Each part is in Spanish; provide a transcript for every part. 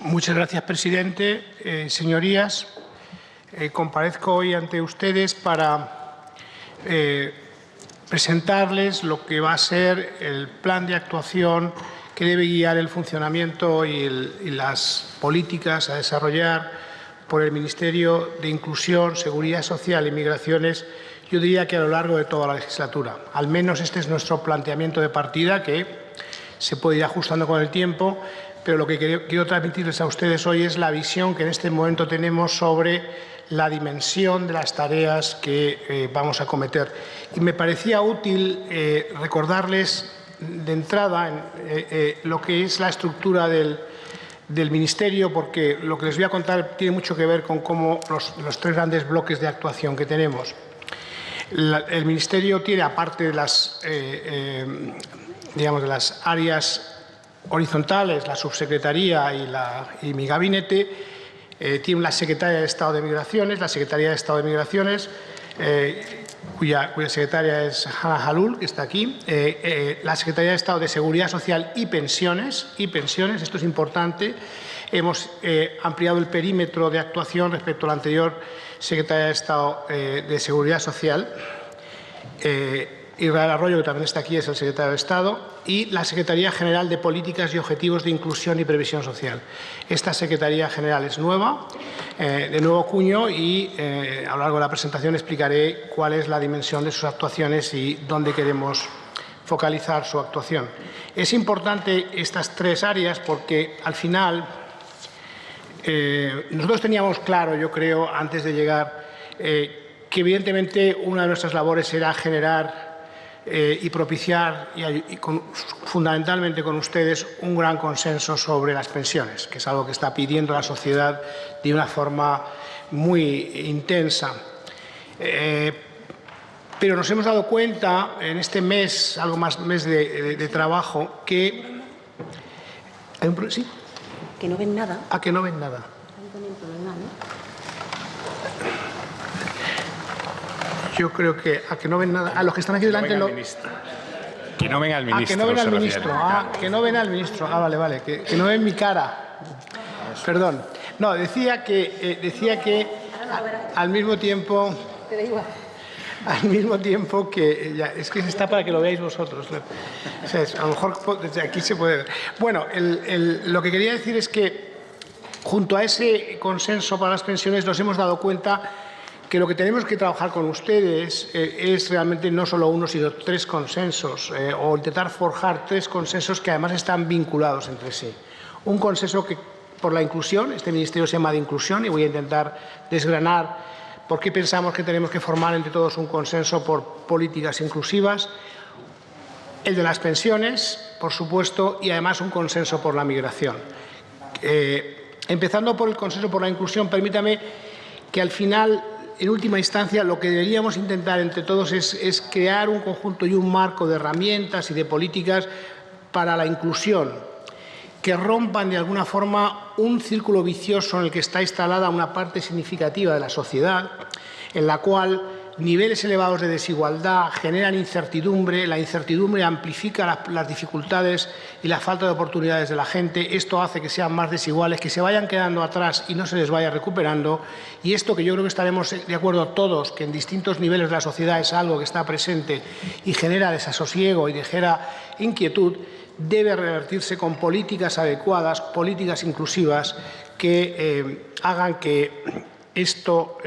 Muchas gracias, presidente. Señorías, comparezco hoy ante ustedes para presentarles lo que va a ser el plan de actuación que debe guiar el funcionamiento y las políticas a desarrollar por el Ministerio de Inclusión, Seguridad Social y Migraciones, yo diría que a lo largo de toda la legislatura. Al menos este es nuestro planteamiento de partida, que se puede ir ajustando con el tiempo, pero lo que quiero transmitirles a ustedes hoy es la visión que en este momento tenemos sobre la dimensión de las tareas que vamos a acometer. Y me parecía útil recordarles de entrada lo que es la estructura del Ministerio, porque lo que les voy a contar tiene mucho que ver con cómo los tres grandes bloques de actuación que tenemos. El Ministerio tiene, aparte de las áreas horizontales, la subsecretaría y mi gabinete, tiene la Secretaría de Estado de Migraciones, cuya secretaria es Hannah Halul, que está aquí, la Secretaría de Estado de Seguridad Social y Pensiones, esto es importante. Hemos ampliado el perímetro de actuación respecto a la anterior Secretaría de Estado de Seguridad Social. Israel Arroyo, que también está aquí, es el secretario de Estado, y la Secretaría General de Políticas y Objetivos de Inclusión y Previsión Social. Esta Secretaría General es nueva, de nuevo cuño, y a lo largo de la presentación explicaré cuál es la dimensión de sus actuaciones y dónde queremos focalizar su actuación. Es importante estas tres áreas porque, al final, nosotros teníamos claro, yo creo, antes de llegar, que evidentemente una de nuestras labores era generar y propiciar, fundamentalmente con ustedes, un gran consenso sobre las pensiones, que es algo que está pidiendo la sociedad de una forma muy intensa. Pero nos hemos dado cuenta en este mes, algo más mes de trabajo, que... ¿Sí? Que no ven nada. Que no ven nada. Yo creo que a que no ven nada. A los que están aquí delante no. Que no ven al ministro. Que no ven al ministro. Que no ven al ministro. Vale. Que no ven mi cara. Perdón. No, decía que al mismo tiempo. Al mismo tiempo que es que está para que lo veáis vosotros. O sea, a lo mejor desde aquí se puede ver. Bueno, lo que quería decir es que junto a ese consenso para las pensiones nos hemos dado cuenta que lo que tenemos que trabajar con ustedes es realmente no solo uno, sino tres consensos, o intentar forjar tres consensos que además están vinculados entre sí. Un consenso por la inclusión, este ministerio se llama de inclusión, y voy a intentar desgranar por qué pensamos que tenemos que formar entre todos un consenso por políticas inclusivas. El de las pensiones, por supuesto, y además un consenso por la migración. Empezando por el consenso por la inclusión, permítame que al final, en última instancia, lo que deberíamos intentar entre todos es crear un conjunto y un marco de herramientas y de políticas para la inclusión, que rompan de alguna forma un círculo vicioso en el que está instalada una parte significativa de la sociedad, en la cual niveles elevados de desigualdad generan incertidumbre, la incertidumbre amplifica las dificultades y la falta de oportunidades de la gente. Esto hace que sean más desiguales, que se vayan quedando atrás y no se les vaya recuperando. Y esto, que yo creo que estaremos de acuerdo todos, que en distintos niveles de la sociedad es algo que está presente y genera desasosiego y genera inquietud, debe revertirse con políticas adecuadas, políticas inclusivas que hagan que esto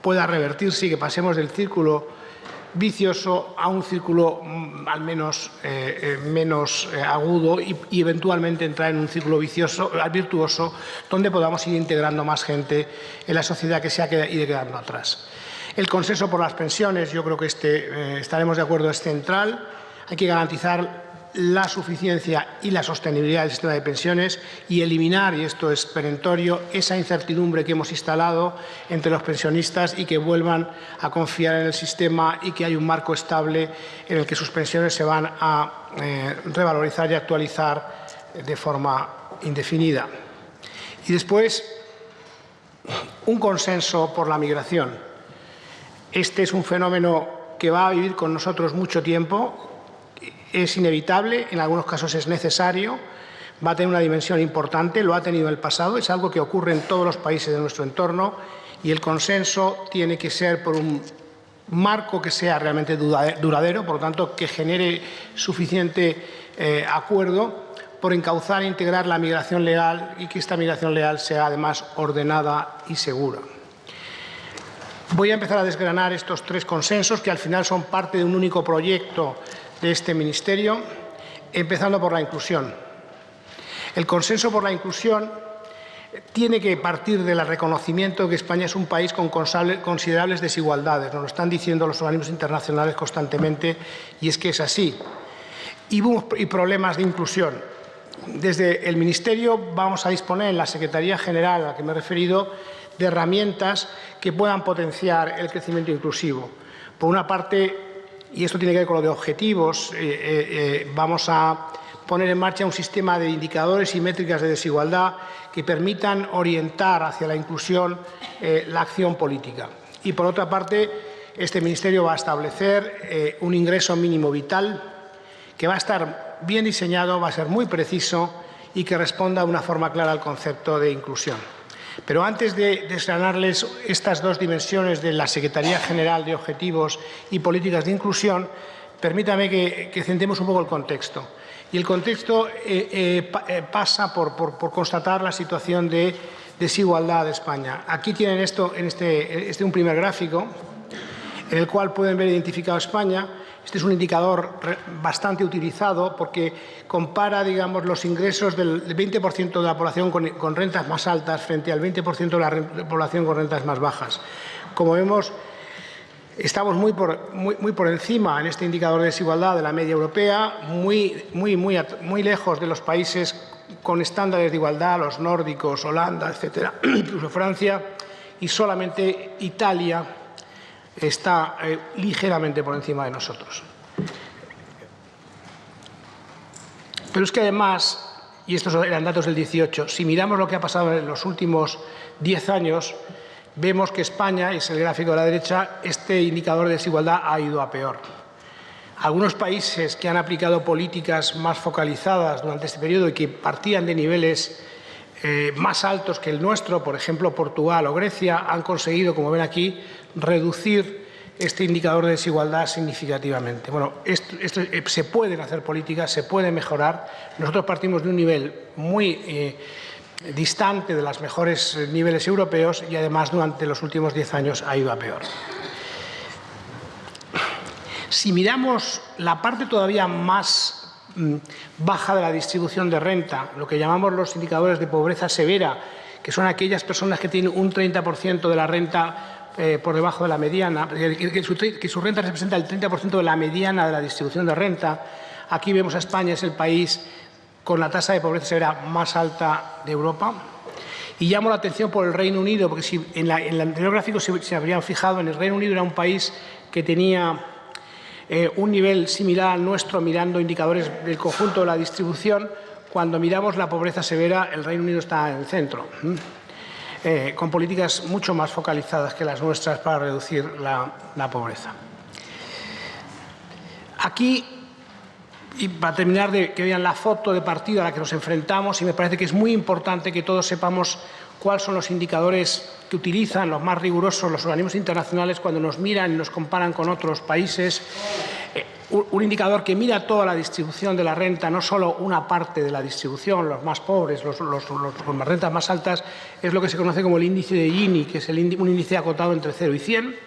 pueda revertirse y que pasemos del círculo vicioso a un círculo al menos menos agudo y eventualmente entrar en un círculo virtuoso donde podamos ir integrando más gente en la sociedad que se ha ido quedando atrás. El consenso por las pensiones, yo creo que estaremos de acuerdo, es central. Hay que garantizar la suficiencia y la sostenibilidad del sistema de pensiones y eliminar, y esto es perentorio, esa incertidumbre que hemos instalado entre los pensionistas y que vuelvan a confiar en el sistema y que hay un marco estable en el que sus pensiones se van a revalorizar y actualizar de forma indefinida. Y después, un consenso por la migración. Este es un fenómeno que va a vivir con nosotros mucho tiempo. Es inevitable, en algunos casos es necesario, va a tener una dimensión importante, lo ha tenido en el pasado, es algo que ocurre en todos los países de nuestro entorno y el consenso tiene que ser por un marco que sea realmente duradero, por lo tanto, que genere suficiente acuerdo por encauzar e integrar la migración legal y que esta migración legal sea además ordenada y segura. Voy a empezar a desgranar estos 3 consensos que al final son parte de un único proyecto de este Ministerio, empezando por la inclusión. El consenso por la inclusión tiene que partir del reconocimiento de que España es un país con considerables desigualdades. Nos lo están diciendo los organismos internacionales constantemente y es que es así. Y problemas de inclusión. Desde el Ministerio vamos a disponer en la Secretaría General a la que me he referido de herramientas que puedan potenciar el crecimiento inclusivo. Por una parte, y esto tiene que ver con lo de objetivos, vamos a poner en marcha un sistema de indicadores y métricas de desigualdad que permitan orientar hacia la inclusión la acción política. Y por otra parte, este Ministerio va a establecer un ingreso mínimo vital que va a estar bien diseñado, va a ser muy preciso y que responda de una forma clara al concepto de inclusión. Pero antes de desgranarles estas 2 dimensiones de la Secretaría General de Objetivos y Políticas de Inclusión, permítame que centremos un poco el contexto. Y el contexto pasa por constatar la situación de desigualdad de España. Aquí tienen un primer gráfico en el cual pueden ver identificado España. Este es un indicador bastante utilizado porque compara, digamos, los ingresos del 20% de la población con rentas más altas frente al 20% de la población con rentas más bajas. Como vemos, estamos muy por encima en este indicador de desigualdad de la media europea, muy lejos de los países con estándares de igualdad, los nórdicos, Holanda, etcétera, incluso Francia, y solamente Italia está ligeramente por encima de nosotros. Pero es que además, y estos eran datos del 18, si miramos lo que ha pasado en los últimos 10 años, vemos que España, es el gráfico de la derecha, este indicador de desigualdad ha ido a peor. Algunos países que han aplicado políticas más focalizadas durante este periodo y que partían de niveles más altos que el nuestro, por ejemplo Portugal o Grecia, han conseguido, como ven aquí, reducir este indicador de desigualdad significativamente. Bueno, se pueden hacer políticas, se puede mejorar. Nosotros partimos de un nivel muy distante de los mejores niveles europeos y además durante los últimos 10 años ha ido a peor. Si miramos la parte todavía más baja de la distribución de renta, lo que llamamos los indicadores de pobreza severa, que son aquellas personas que tienen un 30% de la renta por debajo de la mediana, que su renta representa el 30% de la mediana de la distribución de renta. Aquí vemos a España, es el país con la tasa de pobreza severa más alta de Europa. Y llamo la atención por el Reino Unido, porque si en el anterior gráfico se habrían fijado, en el Reino Unido era un país que tenía un nivel similar al nuestro, mirando indicadores del conjunto de la distribución. Cuando miramos la pobreza severa, el Reino Unido está en el centro, con políticas mucho más focalizadas que las nuestras para reducir la pobreza. Aquí, y para terminar, que vean la foto de partida a la que nos enfrentamos, y me parece que es muy importante que todos sepamos cuáles son los indicadores que utilizan los más rigurosos los organismos internacionales cuando nos miran y nos comparan con otros países. Un indicador que mira toda la distribución de la renta, no solo una parte de la distribución, los más pobres, los con las rentas más altas, es lo que se conoce como el índice de Gini, que es un índice acotado entre 0 y 100.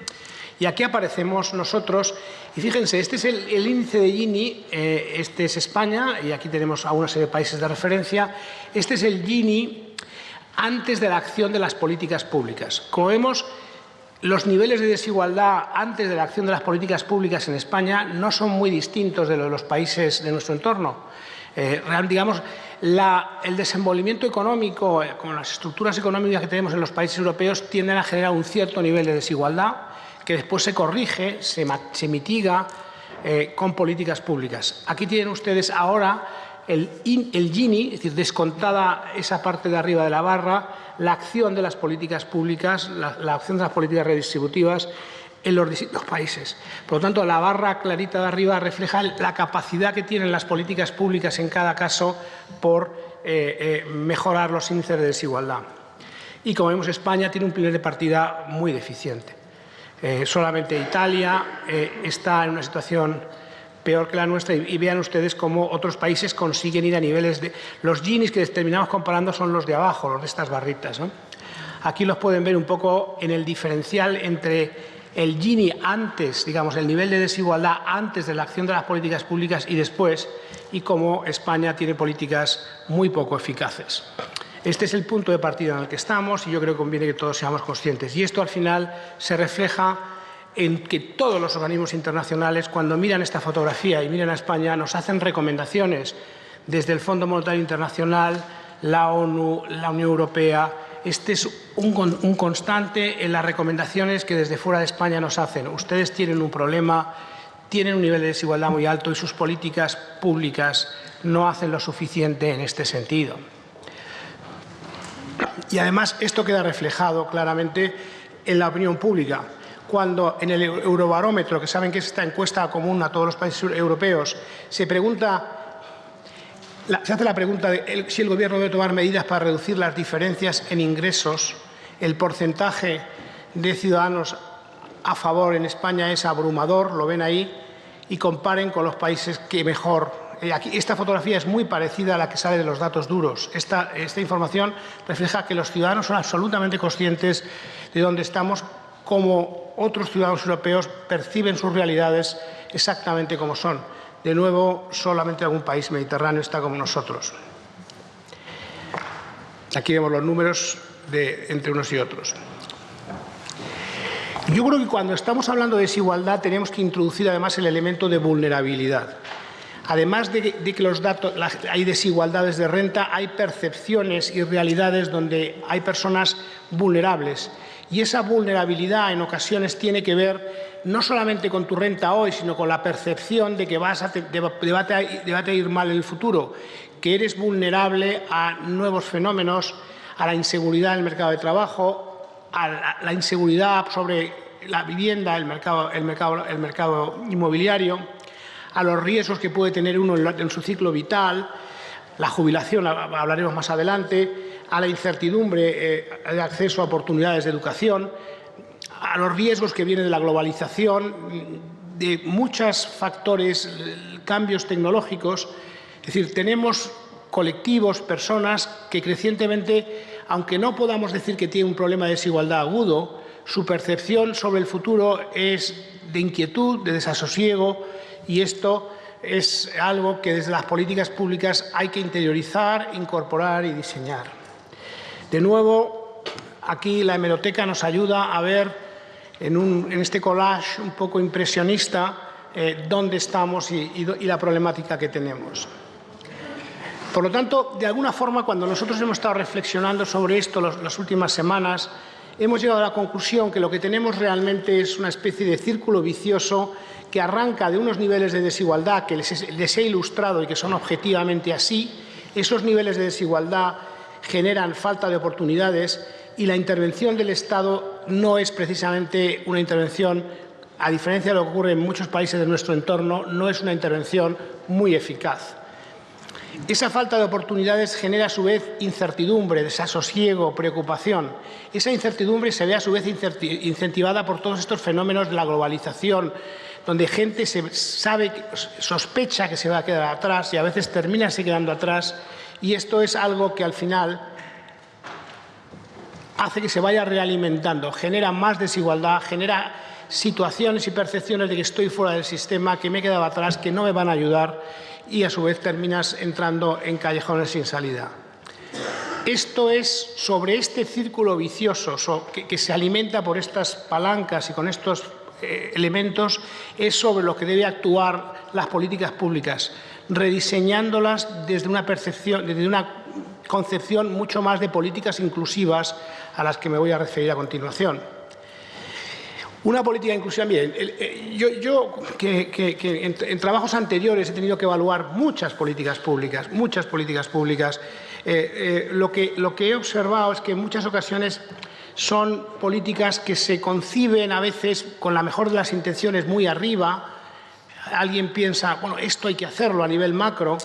Y aquí aparecemos nosotros, y fíjense, este es el índice de Gini, este es España, y aquí tenemos a una serie de países de referencia. Este es el Gini antes de la acción de las políticas públicas. Como vemos, los niveles de desigualdad antes de la acción de las políticas públicas en España no son muy distintos de los países de nuestro entorno. Digamos, el desenvolvimiento económico, con las estructuras económicas que tenemos en los países europeos, tienden a generar un cierto nivel de desigualdad que después se corrige, se mitiga con políticas públicas. Aquí tienen ustedes ahora el Gini, es decir, descontada esa parte de arriba de la barra, la acción de las políticas públicas, la acción de las políticas redistributivas en los distintos países. Por lo tanto, la barra clarita de arriba refleja la capacidad que tienen las políticas públicas en cada caso por mejorar los índices de desigualdad. Y como vemos, España tiene un primer de partida muy deficiente. Solamente Italia está en una situación peor que la nuestra y vean ustedes cómo otros países consiguen ir a niveles de... Los Ginis que terminamos comparando son los de abajo, los de estas barritas, ¿no? Aquí los pueden ver un poco en el diferencial entre el Gini antes, digamos, el nivel de desigualdad antes de la acción de las políticas públicas y después, y cómo España tiene políticas muy poco eficaces. Este es el punto de partida en el que estamos y yo creo que conviene que todos seamos conscientes. Y esto al final se refleja en que todos los organismos internacionales, cuando miran esta fotografía y miran a España, nos hacen recomendaciones desde el Fondo Monetario Internacional, la ONU, la Unión Europea. Este es un constante en las recomendaciones que desde fuera de España nos hacen. Ustedes tienen un problema, tienen un nivel de desigualdad muy alto y sus políticas públicas no hacen lo suficiente en este sentido. Y además esto queda reflejado claramente en la opinión pública. Cuando en el Eurobarómetro, que saben que es esta encuesta común a todos los países europeos, se hace la pregunta de si el Gobierno debe tomar medidas para reducir las diferencias en ingresos, el porcentaje de ciudadanos a favor en España es abrumador, lo ven ahí, y comparen con los países que mejor. Esta fotografía es muy parecida a la que sale de los datos duros. Esta información refleja que los ciudadanos son absolutamente conscientes de dónde estamos, como otros ciudadanos europeos perciben sus realidades exactamente como son. De nuevo, solamente algún país mediterráneo está como nosotros. Aquí vemos los números entre unos y otros. Yo creo que cuando estamos hablando de desigualdad tenemos que introducir además el elemento de vulnerabilidad. Además de que los datos, hay desigualdades de renta, hay percepciones y realidades donde hay personas vulnerables. Y esa vulnerabilidad en ocasiones tiene que ver no solamente con tu renta hoy, sino con la percepción de que te va a ir mal en el futuro, que eres vulnerable a nuevos fenómenos, a la inseguridad en el mercado de trabajo, a la inseguridad sobre la vivienda, el mercado inmobiliario, a los riesgos que puede tener uno en su ciclo vital, la jubilación, hablaremos más adelante, a la incertidumbre de acceso a oportunidades de educación, a los riesgos que vienen de la globalización, de muchos factores, cambios tecnológicos. Es decir, tenemos colectivos, personas que crecientemente, aunque no podamos decir que tienen un problema de desigualdad agudo, su percepción sobre el futuro es de inquietud, de desasosiego, y esto es algo que desde las políticas públicas hay que interiorizar, incorporar y diseñar. De nuevo, aquí la hemeroteca nos ayuda a ver en este collage un poco impresionista dónde estamos y la problemática que tenemos. Por lo tanto, de alguna forma, cuando nosotros hemos estado reflexionando sobre esto las últimas semanas, hemos llegado a la conclusión que lo que tenemos realmente es una especie de círculo vicioso que arranca de unos niveles de desigualdad que les he ilustrado y que son objetivamente así. Esos niveles de desigualdad generan falta de oportunidades y la intervención del Estado no es precisamente una intervención, a diferencia de lo que ocurre en muchos países de nuestro entorno, no es una intervención muy eficaz. Esa falta de oportunidades genera a su vez incertidumbre, desasosiego, preocupación. Esa incertidumbre se ve a su vez incentivada por todos estos fenómenos de la globalización, donde gente sospecha que se va a quedar atrás y a veces termina quedando atrás, y esto es algo que al final hace que se vaya realimentando, genera más desigualdad, genera situaciones y percepciones de que estoy fuera del sistema, que me he quedado atrás, que no me van a ayudar, y a su vez terminas entrando en callejones sin salida. Esto es sobre este círculo vicioso que se alimenta por estas palancas y con estos elementos, es sobre lo que debe actuar las políticas públicas, rediseñándolas desde una percepción, desde una concepción mucho más de políticas inclusivas a las que me voy a referir a continuación. Una política inclusiva, miren, yo que en trabajos anteriores he tenido que evaluar muchas políticas públicas, lo que he observado es que en muchas ocasiones son políticas que se conciben a veces con la mejor de las intenciones muy arriba. Alguien piensa, bueno, esto hay que hacerlo a nivel macro,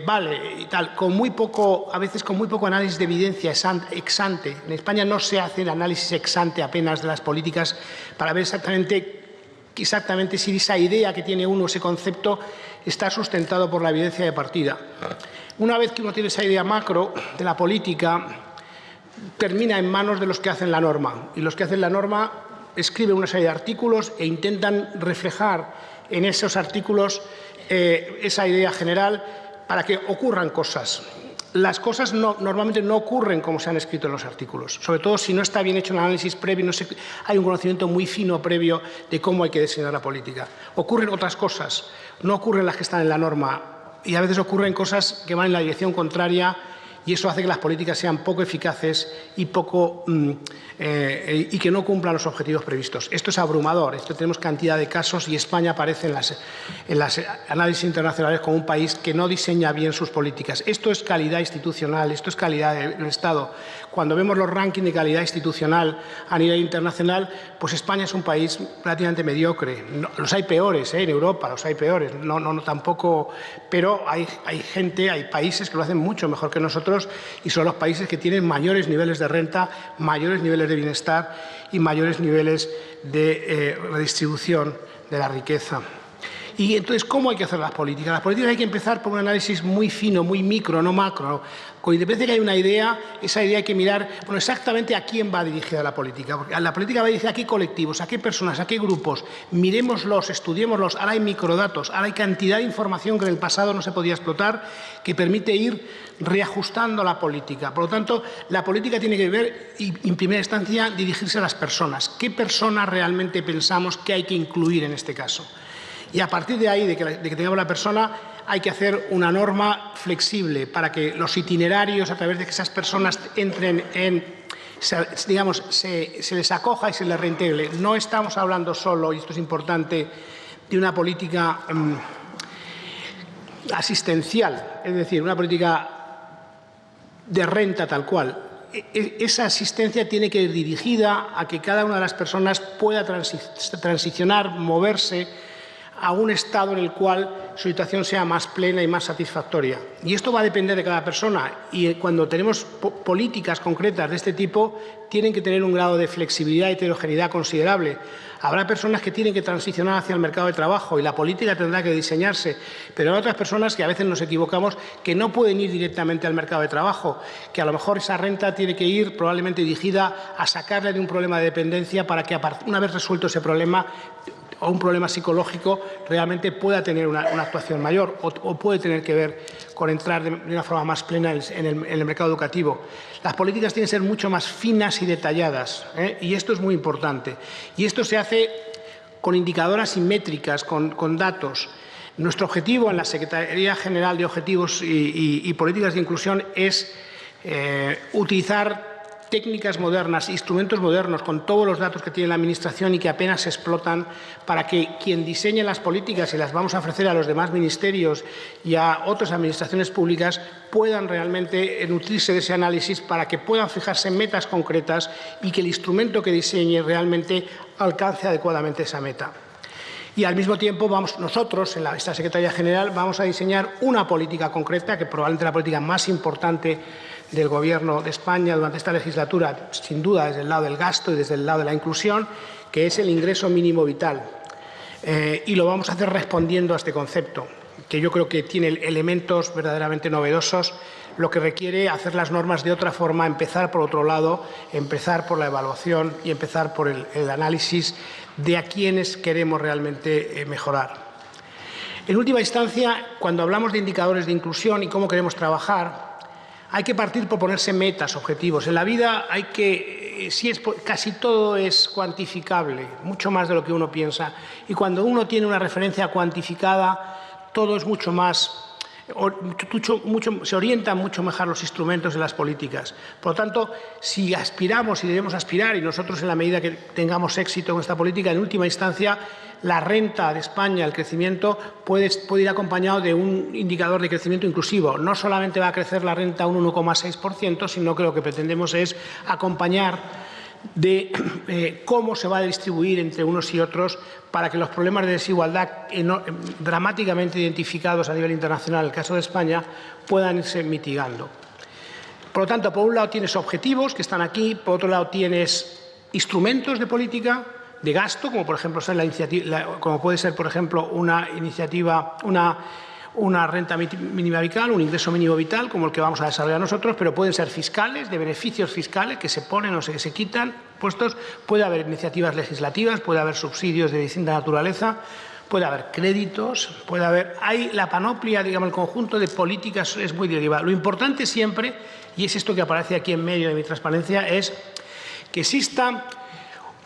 vale y tal, con muy poco, a veces con muy poco análisis de evidencia ex ante. En España no se hace el análisis ex ante apenas de las políticas para ver exactamente si esa idea que tiene uno, ese concepto, está sustentado por la evidencia de partida. Una vez que uno tiene esa idea macro de la política, termina en manos de los que hacen la norma. Y los que hacen la norma escriben una serie de artículos e intentan reflejar en esos artículos esa idea general para que ocurran cosas. Las cosas normalmente no ocurren como se han escrito en los artículos, sobre todo si no está bien hecho un análisis previo, hay un conocimiento muy fino previo de cómo hay que diseñar la política. Ocurren otras cosas, no ocurren las que están en la norma y a veces ocurren cosas que van en la dirección contraria y eso hace que las políticas sean poco eficaces y que no cumplan los objetivos previstos. Esto es abrumador, tenemos cantidad de casos y España aparece en las análisis internacionales como un país que no diseña bien sus políticas. Esto es calidad institucional, esto es calidad del Estado. Cuando vemos los rankings de calidad institucional a nivel internacional, pues España es un país relativamente mediocre. Los hay peores, en Europa los hay peores, no tampoco, pero hay países que lo hacen mucho mejor que nosotros y son los países que tienen mayores niveles de renta, mayores niveles de bienestar y mayores niveles de redistribución de la riqueza. Y entonces, ¿cómo hay que hacer las políticas? Las políticas hay que empezar por un análisis muy fino, muy micro, no macro. Con independencia de que hay una idea, esa idea hay que mirar exactamente a quién va dirigida la política. Porque la política va dirigida a qué colectivos, a qué personas, a qué grupos. Miremoslos, estudiémoslos. Ahora hay microdatos, ahora hay cantidad de información que en el pasado no se podía explotar, que permite ir reajustando la política. Por lo tanto, la política tiene que ver, y en primera instancia, dirigirse a las personas. ¿Qué personas realmente pensamos que hay que incluir en este caso? Y a partir de ahí, de que tengamos la persona, hay que hacer una norma flexible para que los itinerarios, a través de que esas personas entren digamos, se les acoja y se les reintegre. No estamos hablando solo, y esto es importante, de una política asistencial, es decir, una política de renta tal cual. Esa asistencia tiene que ir dirigida a que cada una de las personas pueda transicionar, moverse a un estado en el cual su situación sea más plena y más satisfactoria. Y esto va a depender de cada persona y cuando tenemos políticas concretas de este tipo tienen que tener un grado de flexibilidad y heterogeneidad considerable. Habrá personas que tienen que transicionar hacia el mercado de trabajo y la política tendrá que diseñarse, pero hay otras personas que a veces nos equivocamos que no pueden ir directamente al mercado de trabajo, que a lo mejor esa renta tiene que ir probablemente dirigida a sacarle de un problema de dependencia para que una vez resuelto ese problema o un problema psicológico realmente pueda tener una actuación mayor o puede tener que ver con entrar de una forma más plena en el mercado educativo. Las políticas tienen que ser mucho más finas y detalladas, y esto es muy importante. Y esto se hace con indicadoras y métricas, con datos. Nuestro objetivo en la Secretaría General de Objetivos y Políticas de Inclusión es utilizar técnicas modernas, instrumentos modernos, con todos los datos que tiene la Administración y que apenas se explotan, para que quien diseñe las políticas y las vamos a ofrecer a los demás ministerios y a otras administraciones públicas puedan realmente nutrirse de ese análisis para que puedan fijarse en metas concretas y que el instrumento que diseñe realmente alcance adecuadamente esa meta. Y al mismo tiempo nosotros, en esta Secretaría General, vamos a diseñar una política concreta, que probablemente la política más importante del Gobierno de España durante esta legislatura, sin duda desde el lado del gasto y desde el lado de la inclusión, que es el ingreso mínimo vital. Y lo vamos a hacer respondiendo a este concepto, que yo creo que tiene elementos verdaderamente novedosos, lo que requiere hacer las normas de otra forma, empezar por otro lado, empezar por la evaluación y empezar por el análisis de a quiénes queremos realmente mejorar. En última instancia, cuando hablamos de indicadores de inclusión y cómo queremos trabajar, hay que partir por ponerse metas, objetivos. En la vida casi todo es cuantificable, mucho más de lo que uno piensa. Y cuando uno tiene una referencia cuantificada, todo es mucho más, se orientan mucho mejor los instrumentos de las políticas. Por lo tanto, si aspiramos y debemos aspirar, y nosotros en la medida que tengamos éxito con esta política, en última instancia, la renta de España, el crecimiento, puede ir acompañado de un indicador de crecimiento inclusivo. No solamente va a crecer la renta un 1,6%, sino que lo que pretendemos es acompañar de cómo se va a distribuir entre unos y otros para que los problemas de desigualdad dramáticamente identificados a nivel internacional, en el caso de España, puedan irse mitigando. Por lo tanto, por un lado tienes objetivos que están aquí, por otro lado tienes instrumentos de política de gasto, como por ejemplo como puede ser, por ejemplo, una renta mínima vital, un ingreso mínimo vital, como el que vamos a desarrollar nosotros, pero pueden ser fiscales, de beneficios fiscales que se ponen o que se quitan puestos, puede haber iniciativas legislativas, puede haber subsidios de distinta naturaleza, puede haber créditos, hay la panoplia, digamos, el conjunto de políticas es muy derivado. Lo importante siempre, y es esto que aparece aquí en medio de mi transparencia, es que exista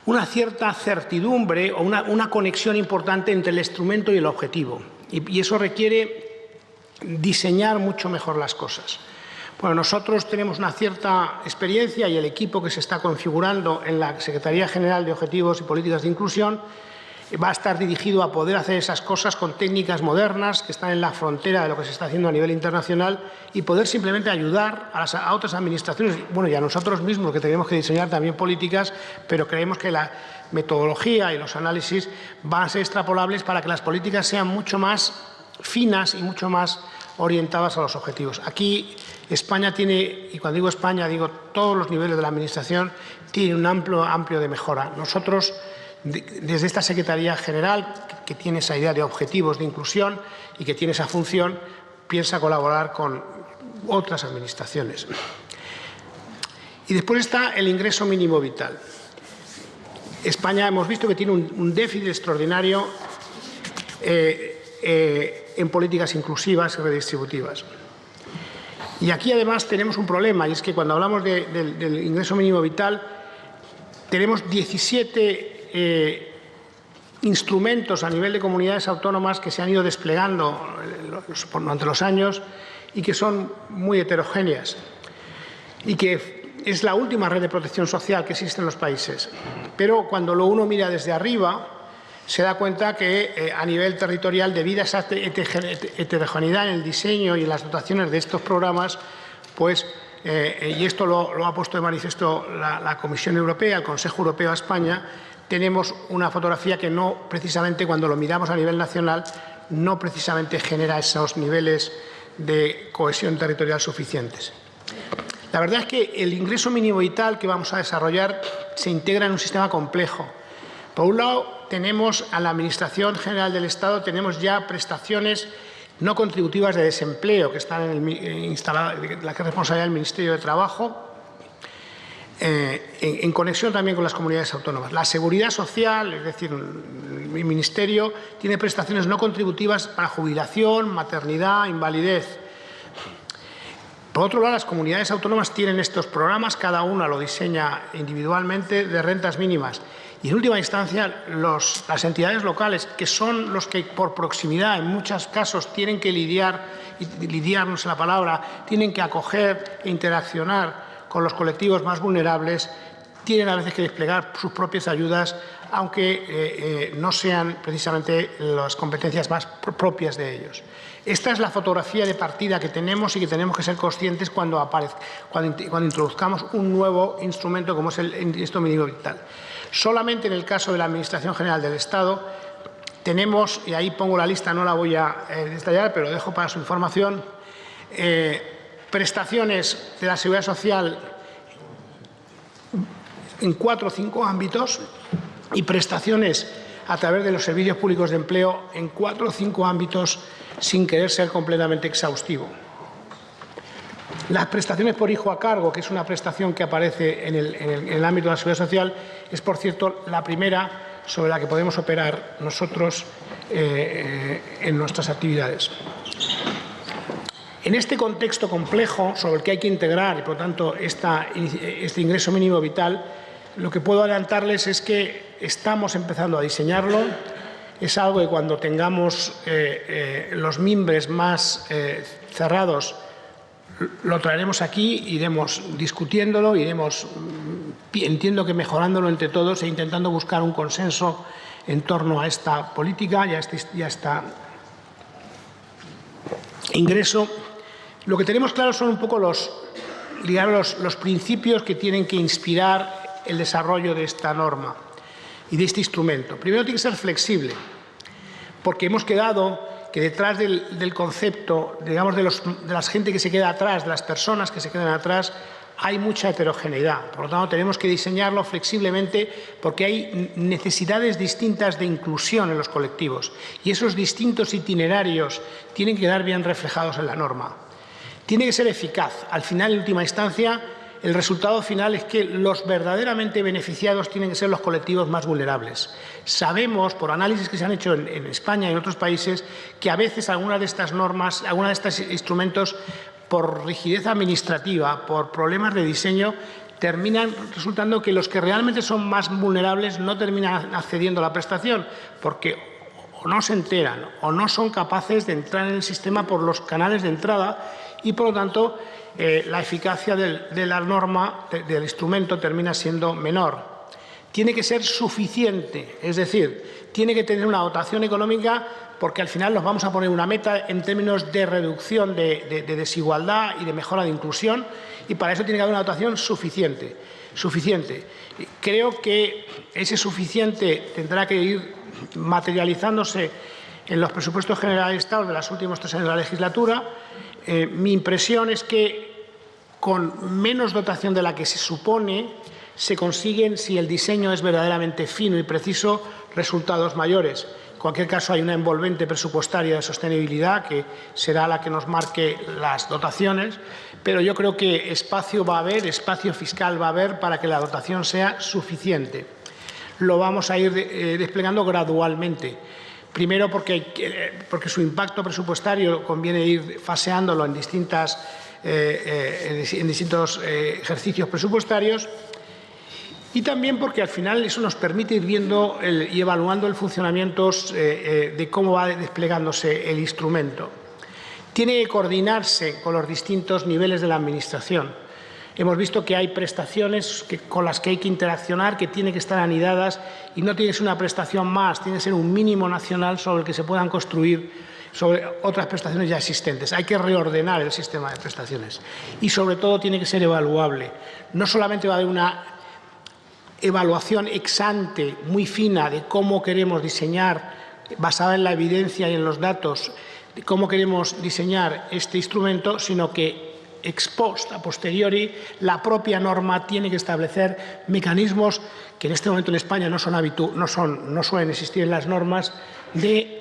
una cierta certidumbre o una conexión importante entre el instrumento y el objetivo. Y eso requiere diseñar mucho mejor las cosas. Bueno, nosotros tenemos una cierta experiencia y el equipo que se está configurando en la Secretaría General de Objetivos y Políticas de Inclusión va a estar dirigido a poder hacer esas cosas con técnicas modernas que están en la frontera de lo que se está haciendo a nivel internacional y poder simplemente ayudar a otras administraciones, bueno, y a nosotros mismos que tenemos que diseñar también políticas, pero creemos que la metodología y los análisis van a ser extrapolables para que las políticas sean mucho más finas y mucho más orientadas a los objetivos. Aquí España tiene, y cuando digo España digo todos los niveles de la Administración, tiene un amplio de mejora. Nosotros, desde esta Secretaría General, que tiene esa idea de objetivos de inclusión y que tiene esa función, piensa colaborar con otras administraciones. Y después está el ingreso mínimo vital. España hemos visto que tiene un déficit extraordinario en políticas inclusivas y redistributivas. Y aquí además tenemos un problema, y es que cuando hablamos del ingreso mínimo vital tenemos 17 instrumentos a nivel de comunidades autónomas que se han ido desplegando durante los años y que son muy heterogéneas y que es la última red de protección social que existe en los países. Pero cuando uno mira desde arriba se da cuenta que a nivel territorial, debido a esa heterogeneidad en el diseño y en las dotaciones de estos programas, pues, y esto lo ha puesto de manifiesto la Comisión Europea, el Consejo Europeo a España, tenemos una fotografía que no precisamente, cuando lo miramos a nivel nacional, no precisamente genera esos niveles de cohesión territorial suficientes. La verdad es que el ingreso mínimo vital que vamos a desarrollar se integra en un sistema complejo. Por un lado, tenemos a la Administración General del Estado, tenemos ya prestaciones no contributivas de desempleo que están instaladas, la que es responsabilidad del Ministerio de Trabajo, en conexión también con las comunidades autónomas. La Seguridad Social, es decir, mi ministerio, tiene prestaciones no contributivas para jubilación, maternidad, invalidez. Por otro lado, las comunidades autónomas tienen estos programas, cada una lo diseña individualmente, de rentas mínimas. Y en última instancia, las entidades locales, que son los que por proximidad en muchos casos tienen que lidiar no sé la palabra, tienen que acoger e interaccionar con los colectivos más vulnerables, tienen a veces que desplegar sus propias ayudas, aunque no sean precisamente las competencias más propias de ellos. Esta es la fotografía de partida que tenemos y que tenemos que ser conscientes cuando introduzcamos un nuevo instrumento como es el ingreso mínimo vital. Solamente en el caso de la Administración General del Estado tenemos, y ahí pongo la lista, no la voy a detallar, pero lo dejo para su información, prestaciones de la Seguridad Social en 4 o 5 ámbitos y prestaciones a través de los servicios públicos de empleo en 4 o 5 ámbitos sin querer ser completamente exhaustivo. Las prestaciones por hijo a cargo, que es una prestación que aparece en el ámbito de la Seguridad Social, es, por cierto, la primera sobre la que podemos operar nosotros en nuestras actividades. En este contexto complejo sobre el que hay que integrar, y por tanto, este ingreso mínimo vital, lo que puedo adelantarles es que estamos empezando a diseñarlo. Es algo que cuando tengamos los mimbres más cerrados, lo traeremos aquí, iremos discutiéndolo, entiendo que mejorándolo entre todos e intentando buscar un consenso en torno a esta política y a este ingreso. Lo que tenemos claro son un poco los principios que tienen que inspirar el desarrollo de esta norma y de este instrumento? Primero, tiene que ser flexible, porque hemos quedado que detrás del concepto, digamos, de la gente que se queda atrás, de las personas que se quedan atrás, hay mucha heterogeneidad. Por lo tanto, tenemos que diseñarlo flexiblemente porque hay necesidades distintas de inclusión en los colectivos y esos distintos itinerarios tienen que quedar bien reflejados en la norma. Tiene que ser eficaz. Al final, en última instancia, el resultado final es que los verdaderamente beneficiados tienen que ser los colectivos más vulnerables. Sabemos, por análisis que se han hecho en España y en otros países, que a veces algunas de estas normas, algunos de estos instrumentos, por rigidez administrativa, por problemas de diseño, terminan resultando que los que realmente son más vulnerables no terminan accediendo a la prestación, porque o no se enteran o no son capaces de entrar en el sistema por los canales de entrada y, por lo tanto, la eficacia de la norma, del instrumento, termina siendo menor. Tiene que ser suficiente, es decir, tiene que tener una dotación económica porque al final nos vamos a poner una meta en términos de reducción de desigualdad y de mejora de inclusión y para eso tiene que haber una dotación suficiente. Creo que ese suficiente tendrá que ir materializándose en los presupuestos generales de Estado de los últimos 3 años de la legislatura. Mi impresión es que con menos dotación de la que se supone se consiguen, si el diseño es verdaderamente fino y preciso, resultados mayores. En cualquier caso, hay una envolvente presupuestaria de sostenibilidad que será la que nos marque las dotaciones, pero yo creo que espacio va a haber, espacio fiscal va a haber para que la dotación sea suficiente. Lo vamos a ir desplegando gradualmente. Primero porque su impacto presupuestario conviene ir faseándolo en distintos ejercicios presupuestarios y también porque al final eso nos permite ir viendo y evaluando el funcionamiento de cómo va desplegándose el instrumento. Tiene que coordinarse con los distintos niveles de la Administración. Hemos visto que hay prestaciones con las que hay que interaccionar, que tienen que estar anidadas y no tiene que ser una prestación más, tiene que ser un mínimo nacional sobre el que se puedan construir sobre otras prestaciones ya existentes. Hay que reordenar el sistema de prestaciones y, sobre todo, tiene que ser evaluable. No solamente va a haber una evaluación ex ante muy fina de cómo queremos diseñar, basada en la evidencia y en los datos, de cómo queremos diseñar este instrumento, sino que ex post, a posteriori, la propia norma tiene que establecer mecanismos que en este momento en España no suelen existir en las normas de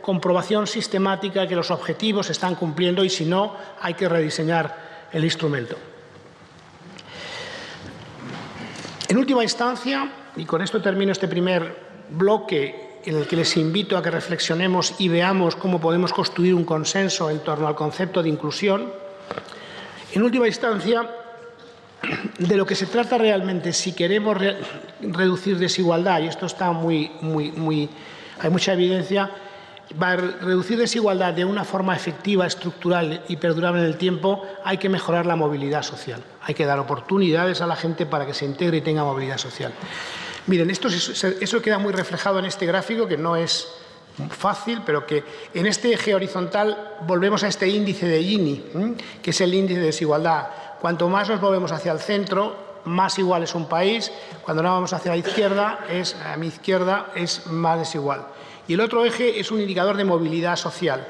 comprobación sistemática que los objetivos se están cumpliendo y, si no, hay que rediseñar el instrumento. En última instancia, y con esto termino este primer bloque en el que les invito a que reflexionemos y veamos cómo podemos construir un consenso en torno al concepto de inclusión. En última instancia, de lo que se trata realmente, si queremos reducir desigualdad, y esto está hay mucha evidencia, para reducir desigualdad de una forma efectiva, estructural y perdurable en el tiempo, hay que mejorar la movilidad social. Hay que dar oportunidades a la gente para que se integre y tenga movilidad social. Miren, eso queda muy reflejado en este gráfico, que no es fácil, pero que en este eje horizontal volvemos a este índice de Gini, que es el índice de desigualdad. Cuanto más nos movemos hacia el centro, más igual es un país. Cuando nos vamos hacia la izquierda, a mi izquierda, es más desigual. Y el otro eje es un indicador de movilidad social.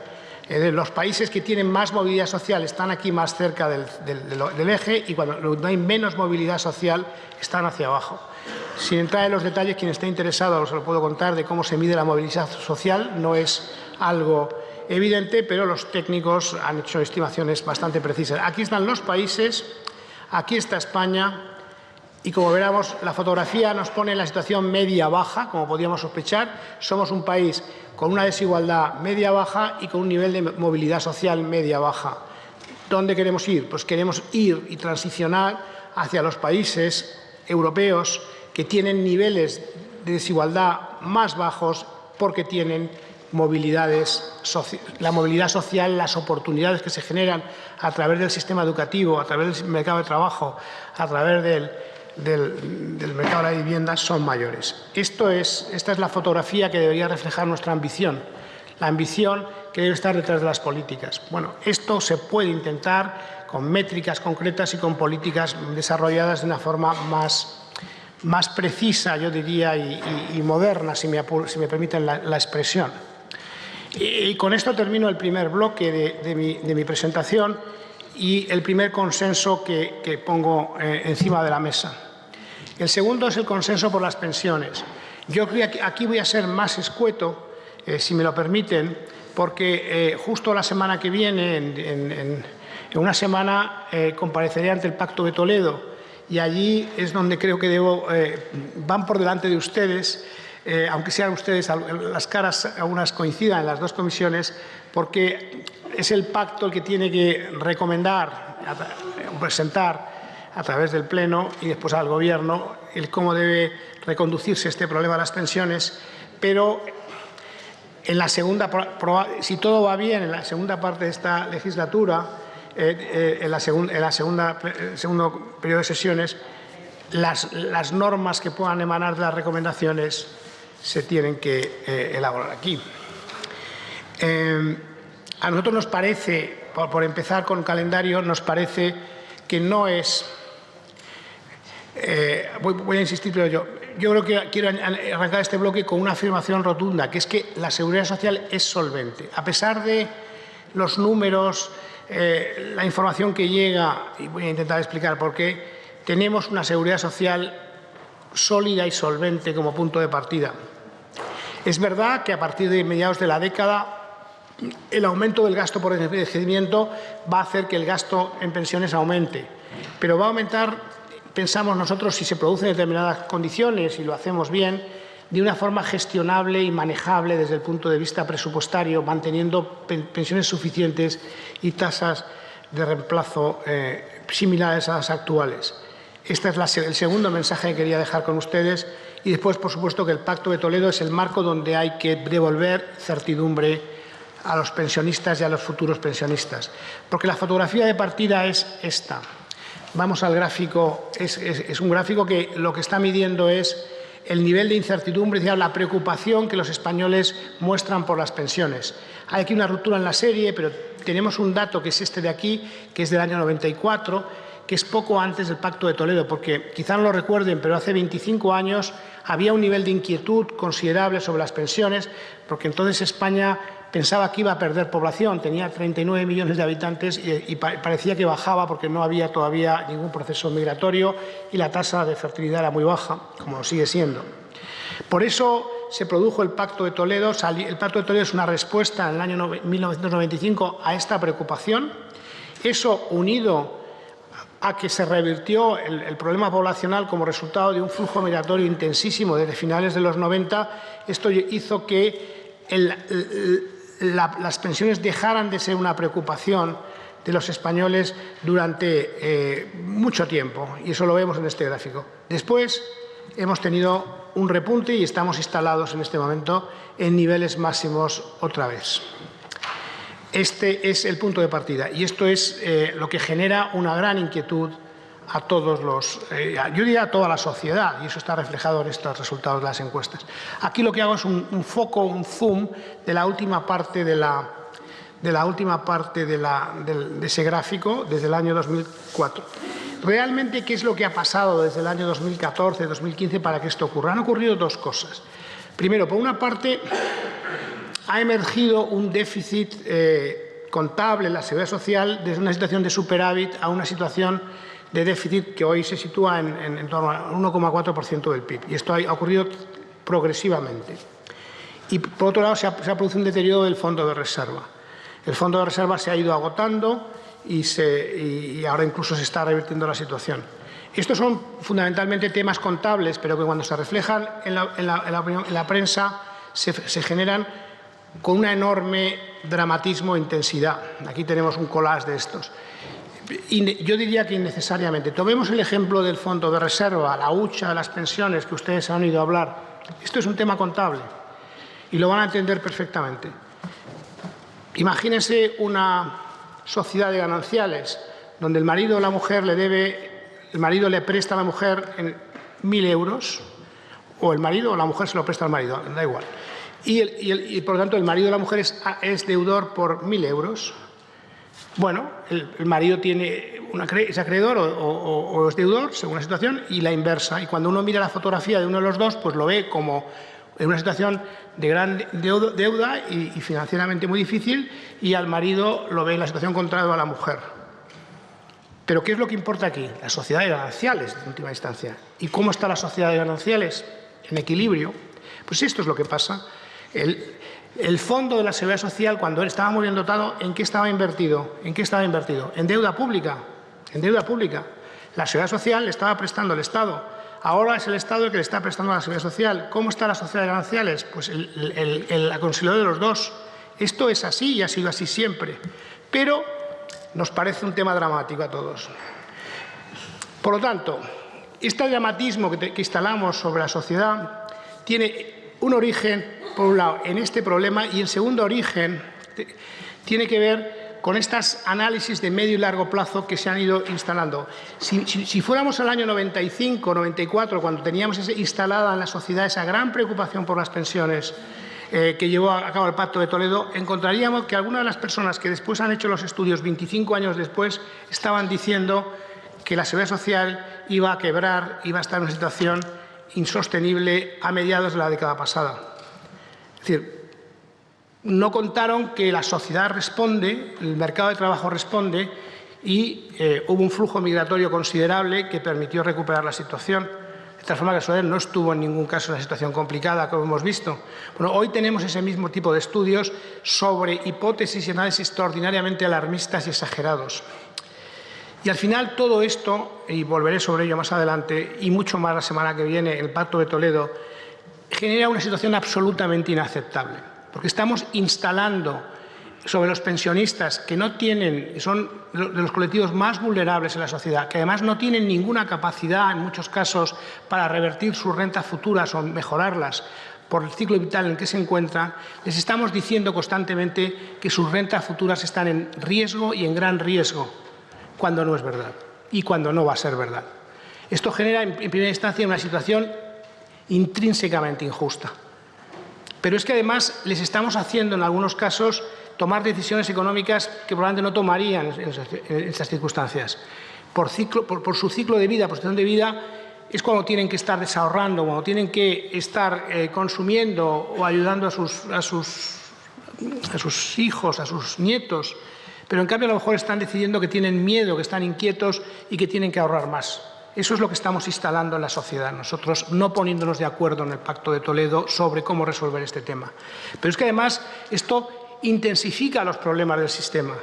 Los países que tienen más movilidad social están aquí más cerca del eje y cuando hay menos movilidad social están hacia abajo. Sin entrar en los detalles, quien esté interesado os lo puedo contar de cómo se mide la movilidad social. No es algo evidente, pero los técnicos han hecho estimaciones bastante precisas. Aquí están los países, aquí está España y, como veremos, la fotografía nos pone en la situación media-baja, como podíamos sospechar. Somos un país con una desigualdad media-baja y con un nivel de movilidad social media-baja. ¿Dónde queremos ir? Pues queremos ir y transicionar hacia los países europeos que tienen niveles de desigualdad más bajos porque tienen la movilidad social, las oportunidades que se generan a través del sistema educativo, a través del mercado de trabajo, a través del mercado de la vivienda son mayores. Esta es la fotografía que debería reflejar nuestra ambición, la ambición que debe estar detrás de las políticas. Bueno, esto se puede intentar con métricas concretas y con políticas desarrolladas de una forma más más precisa, yo diría, y moderna, si me permiten la expresión. Y con esto termino el primer bloque de mi presentación y el primer consenso que pongo encima de la mesa. El segundo es el consenso por las pensiones. Yo creo que aquí voy a ser más escueto, si me lo permiten, porque justo la semana que viene, en una semana, compareceré ante el Pacto de Toledo y allí es donde creo que van por delante de ustedes, aunque sean ustedes, las caras algunas coincidan en las dos comisiones, porque es el pacto el que tiene que recomendar, presentar a través del Pleno y después al Gobierno el cómo debe reconducirse este problema de las pensiones, pero en la segunda, si todo va bien, en la segunda parte de esta legislatura, en el segundo periodo de sesiones, las normas que puedan emanar de las recomendaciones se tienen que elaborar aquí. A nosotros nos parece, por empezar con el calendario, nos parece que no es... voy a insistir, pero yo creo que quiero arrancar este bloque con una afirmación rotunda, que es que la seguridad social es solvente. A pesar de los números, la información que llega, y voy a intentar explicar por qué, tenemos una seguridad social sólida y solvente como punto de partida. Es verdad que a partir de mediados de la década el aumento del gasto por envejecimiento va a hacer que el gasto en pensiones aumente, pero va a aumentar, pensamos nosotros, si se producen determinadas condiciones y lo hacemos bien, de una forma gestionable y manejable desde el punto de vista presupuestario, manteniendo pensiones suficientes y tasas de reemplazo similares a las actuales. Este es el segundo mensaje que quería dejar con ustedes y después, por supuesto, que el Pacto de Toledo es el marco donde hay que devolver certidumbre a los pensionistas y a los futuros pensionistas. Porque la fotografía de partida es esta. Vamos al gráfico. Es un gráfico que lo que está midiendo es el nivel de incertidumbre, es decir, la preocupación que los españoles muestran por las pensiones. Hay aquí una ruptura en la serie, pero tenemos un dato que es este de aquí, que es del año 94, que es poco antes del Pacto de Toledo, porque quizá no lo recuerden, pero hace 25 años había un nivel de inquietud considerable sobre las pensiones, porque entonces España pensaba que iba a perder población, tenía 39 millones de habitantes y parecía que bajaba porque no había todavía ningún proceso migratorio y la tasa de fertilidad era muy baja, como lo sigue siendo. Por eso se produjo el Pacto de Toledo. El Pacto de Toledo es una respuesta en el año 1995 a esta preocupación. Eso, unido a que se revirtió el problema poblacional como resultado de un flujo migratorio intensísimo desde finales de los 90, esto hizo que las pensiones dejaran de ser una preocupación de los españoles durante mucho tiempo, y eso lo vemos en este gráfico. Después hemos tenido un repunte y estamos instalados en este momento en niveles máximos otra vez. Este es el punto de partida y esto es lo que genera una gran inquietud a todos yo diría a toda la sociedad, y eso está reflejado en estos resultados de las encuestas. Aquí lo que hago es un foco, un zoom de la última parte de ese gráfico desde el año 2004. Realmente, ¿qué es lo que ha pasado desde el año 2014, 2015 para que esto ocurra? Han ocurrido dos cosas. Primero, por una parte, ha emergido un déficit contable en la seguridad social desde una situación de superávit a una situación de déficit que hoy se sitúa en torno al 1,4% del PIB. Y esto ha ocurrido progresivamente. Y por otro lado, se ha producido un deterioro del fondo de reserva. El fondo de reserva se ha ido agotando y ahora incluso se está revirtiendo la situación. Estos son fundamentalmente temas contables, pero que cuando se reflejan en la prensa se generan con un enorme dramatismo e intensidad. Aquí tenemos un collage de estos. Yo diría que innecesariamente. Tomemos el ejemplo del fondo de reserva, la hucha de las pensiones que ustedes han oído hablar. Esto es un tema contable y lo van a entender perfectamente. Imagínense una sociedad de gananciales donde el marido o la mujer el marido le presta a la mujer 1.000 euros, o el marido o la mujer se lo presta al marido, da igual. Y por lo tanto el marido o la mujer es deudor por 1.000 euros. Bueno, el marido es acreedor o es deudor, según la situación, y la inversa. Y cuando uno mira la fotografía de uno de los dos, pues lo ve como en una situación de gran deuda y financieramente muy difícil, y al marido lo ve en la situación contraria a la mujer. Pero ¿qué es lo que importa aquí? Las sociedades gananciales, en última instancia. ¿Y cómo está la sociedad gananciales? En equilibrio. Pues esto es lo que pasa. El fondo de la seguridad social, cuando estábamos bien dotado, ¿en qué estaba invertido? ¿En qué estaba invertido? En deuda pública. En deuda pública. La seguridad social le estaba prestando el Estado. Ahora es el Estado el que le está prestando a la seguridad social. ¿Cómo está la sociedad gananciales? Pues la conciliación de los dos. Esto es así y ha sido así siempre. Pero nos parece un tema dramático a todos. Por lo tanto, este dramatismo que instalamos sobre la sociedad tiene un origen, por un lado, en este problema, y el segundo origen tiene que ver con estos análisis de medio y largo plazo que se han ido instalando. Si fuéramos al año 95, 94, cuando teníamos instalada en la sociedad esa gran preocupación por las pensiones que llevó a cabo el Pacto de Toledo, encontraríamos que algunas de las personas que después han hecho los estudios 25 años después estaban diciendo que la seguridad social iba a quebrar, iba a estar en una situación insostenible a mediados de la década pasada. Es decir, no contaron que la sociedad responde, el mercado de trabajo responde y hubo un flujo migratorio considerable que permitió recuperar la situación. De tal forma que la sociedad no estuvo en ningún caso en una situación complicada, como hemos visto. Bueno, hoy tenemos ese mismo tipo de estudios sobre hipótesis y análisis extraordinariamente alarmistas y exagerados. Y al final todo esto, y volveré sobre ello más adelante, y mucho más la semana que viene, el Pacto de Toledo, genera una situación absolutamente inaceptable, porque estamos instalando sobre los pensionistas que no tienen, son de los colectivos más vulnerables en la sociedad, que además no tienen ninguna capacidad en muchos casos para revertir sus rentas futuras o mejorarlas por el ciclo vital en el que se encuentran, les estamos diciendo constantemente que sus rentas futuras están en riesgo y en gran riesgo, cuando no es verdad y cuando no va a ser verdad. Esto genera, en primera instancia, una situación intrínsecamente injusta. Pero es que además les estamos haciendo, en algunos casos, tomar decisiones económicas que probablemente no tomarían en estas circunstancias. Por su ciclo de vida, por situación de vida, es cuando tienen que estar desahorrando, cuando tienen que estar consumiendo o ayudando a sus hijos, a sus nietos. Pero en cambio a lo mejor están decidiendo que tienen miedo, que están inquietos y que tienen que ahorrar más. Eso es lo que estamos instalando en la sociedad, nosotros no poniéndonos de acuerdo en el Pacto de Toledo sobre cómo resolver este tema. Pero es que además esto intensifica los problemas del sistema,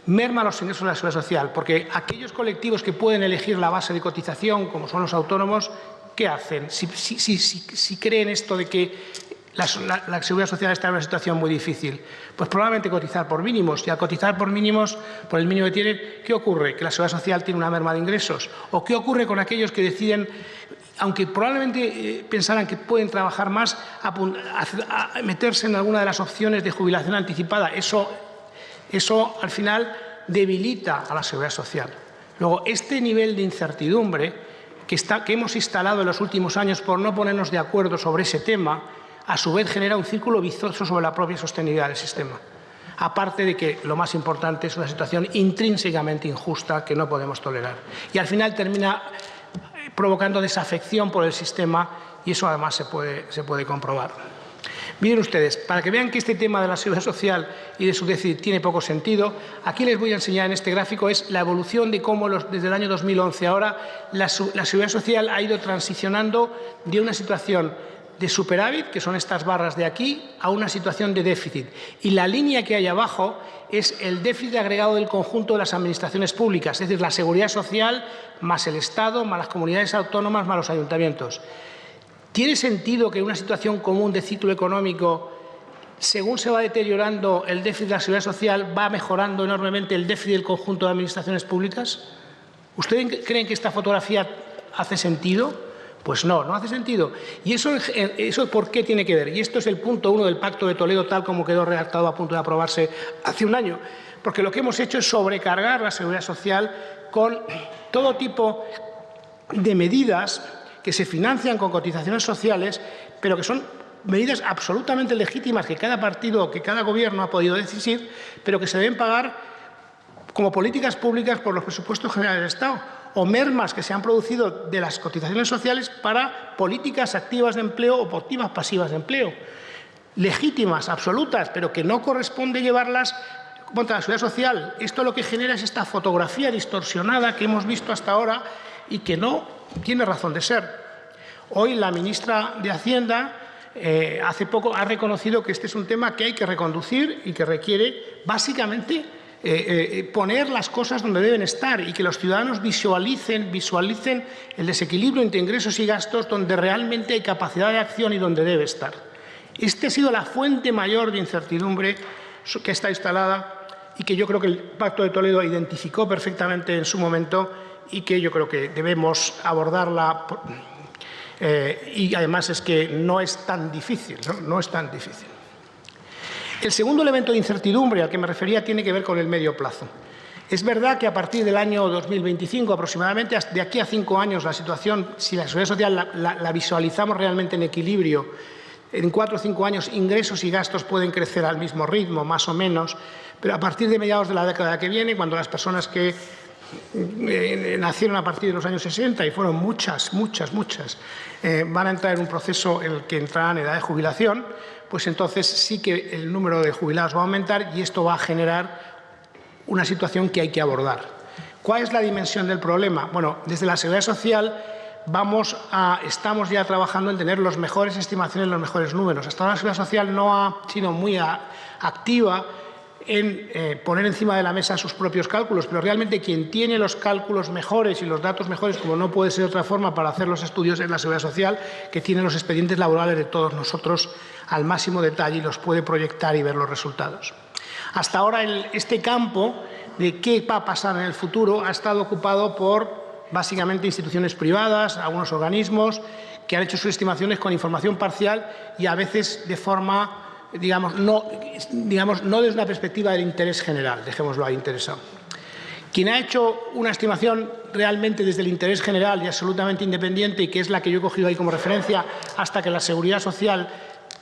merma los ingresos de la seguridad social, porque aquellos colectivos que pueden elegir la base de cotización, como son los autónomos, ¿qué hacen? Si creen esto de que la seguridad social está en una situación muy difícil, pues probablemente cotizar por mínimos. Y al cotizar por mínimos, por el mínimo que tienen, ¿qué ocurre? Que la seguridad social tiene una merma de ingresos. ¿O qué ocurre con aquellos que deciden, aunque probablemente pensaran que pueden trabajar más, a meterse en alguna de las opciones de jubilación anticipada? Eso al final debilita a la seguridad social. Luego, este nivel de incertidumbre que hemos instalado en los últimos años por no ponernos de acuerdo sobre ese tema, a su vez genera un círculo vicioso sobre la propia sostenibilidad del sistema. Aparte de que lo más importante es una situación intrínsecamente injusta que no podemos tolerar. Y al final termina provocando desafección por el sistema y eso además se puede comprobar. Miren ustedes, para que vean que este tema de la seguridad social y de su déficit tiene poco sentido, aquí les voy a enseñar en este gráfico es la evolución de cómo desde el año 2011 ahora la seguridad social ha ido transicionando de una situación de superávit, que son estas barras de aquí, a una situación de déficit. Y la línea que hay abajo es el déficit agregado del conjunto de las administraciones públicas, es decir, la seguridad social más el Estado, más las comunidades autónomas, más los ayuntamientos. ¿Tiene sentido que en una situación común de ciclo económico, según se va deteriorando el déficit de la seguridad social, va mejorando enormemente el déficit del conjunto de administraciones públicas? ¿Ustedes creen que esta fotografía hace sentido? Pues no hace sentido. ¿Y eso por qué tiene que ver? Y esto es el punto 1 del Pacto de Toledo, tal como quedó redactado a punto de aprobarse hace un año. Porque lo que hemos hecho es sobrecargar la seguridad social con todo tipo de medidas que se financian con cotizaciones sociales, pero que son medidas absolutamente legítimas que cada partido, que cada gobierno ha podido decidir, pero que se deben pagar como políticas públicas por los presupuestos generales del Estado, o mermas que se han producido de las cotizaciones sociales para políticas activas de empleo o políticas pasivas de empleo, legítimas, absolutas, pero que no corresponde llevarlas contra la seguridad social. Esto lo que genera es esta fotografía distorsionada que hemos visto hasta ahora y que no tiene razón de ser. Hoy la ministra de Hacienda hace poco ha reconocido que este es un tema que hay que reconducir y que requiere básicamente poner las cosas donde deben estar y que los ciudadanos visualicen el desequilibrio entre ingresos y gastos donde realmente hay capacidad de acción y donde debe estar. Esta ha sido la fuente mayor de incertidumbre que está instalada y que yo creo que el Pacto de Toledo identificó perfectamente en su momento y que yo creo que debemos abordarla. Y además es que no es tan difícil, no es tan difícil. El segundo elemento de incertidumbre al que me refería tiene que ver con el medio plazo. Es verdad que a partir del año 2025 aproximadamente, de aquí a 5 años, la situación, si la seguridad social la visualizamos realmente en equilibrio, en 4 o 5 años ingresos y gastos pueden crecer al mismo ritmo, más o menos, pero a partir de mediados de la década que viene, cuando las personas que nacieron a partir de los años 60 y fueron muchas, van a entrar en un proceso en el que entrarán en edad de jubilación, pues entonces sí que el número de jubilados va a aumentar y esto va a generar una situación que hay que abordar. ¿Cuál es la dimensión del problema? Bueno, desde la Seguridad Social estamos ya trabajando en tener las mejores estimaciones, los mejores números. Hasta ahora la Seguridad Social no ha sido muy activa en poner encima de la mesa sus propios cálculos, pero realmente quien tiene los cálculos mejores y los datos mejores, como no puede ser de otra forma para hacer los estudios, es la Seguridad Social, que tiene los expedientes laborales de todos nosotros al máximo detalle y los puede proyectar y ver los resultados. Hasta ahora este campo de qué va a pasar en el futuro ha estado ocupado por básicamente instituciones privadas, algunos organismos que han hecho sus estimaciones con información parcial y a veces de forma no desde una perspectiva del interés general, dejémoslo ahí interesado. Quien ha hecho una estimación realmente desde el interés general y absolutamente independiente, y que es la que yo he cogido ahí como referencia hasta que la Seguridad Social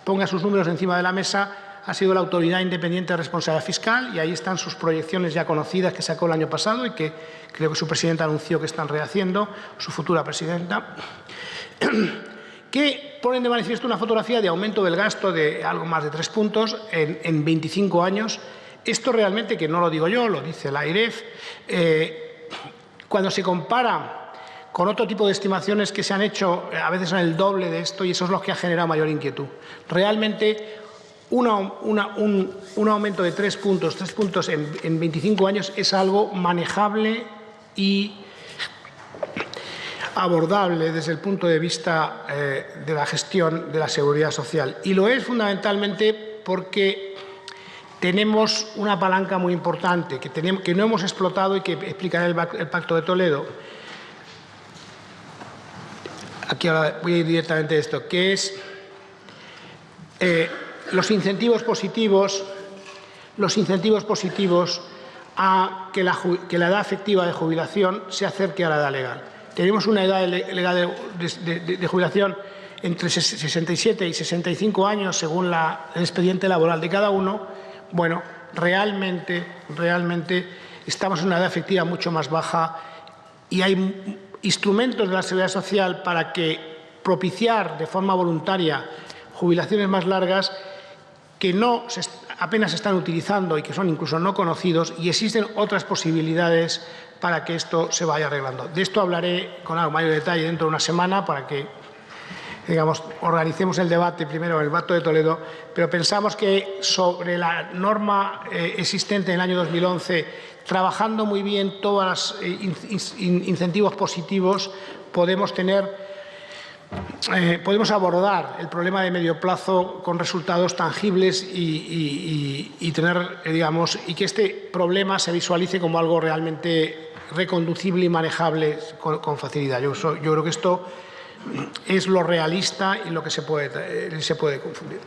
ponga sus números encima de la mesa, ha sido la Autoridad Independiente de Responsabilidad Fiscal, y ahí están sus proyecciones ya conocidas que sacó el año pasado y que creo que su presidenta anunció que están rehaciendo, su futura presidenta, que ponen de manifiesto una fotografía de aumento del gasto de algo más de 3 puntos en 25 años. Esto realmente, que no lo digo yo, lo dice la AIREF, cuando se compara con otro tipo de estimaciones que se han hecho, a veces son el doble de esto, y eso es lo que ha generado mayor inquietud. Realmente, un aumento de 3 puntos en 25 años es algo manejable y abordable desde el punto de vista de la gestión de la seguridad social. Y lo es fundamentalmente porque tenemos una palanca muy importante que no hemos explotado y que explicará el Pacto de Toledo. Aquí ahora voy a ir directamente a esto, que es los incentivos positivos a que la edad efectiva de jubilación se acerque a la edad legal. Tenemos una edad legal de jubilación entre 67 y 65 años, según el expediente laboral de cada uno. Bueno, realmente estamos en una edad efectiva mucho más baja y hay instrumentos de la Seguridad Social para propiciar de forma voluntaria jubilaciones más largas que apenas se están utilizando y que son incluso no conocidos, y existen otras posibilidades para que esto se vaya arreglando. De esto hablaré con algo mayor detalle dentro de una semana para que, organicemos el debate primero en el Pacto de Toledo, pero pensamos que sobre la norma existente en el año 2011, trabajando muy bien todos los incentivos positivos, podemos abordar el problema de medio plazo con resultados tangibles y que este problema se visualice como algo realmente reconducible y manejable con facilidad. Yo creo que esto es lo realista y lo que se puede confundir.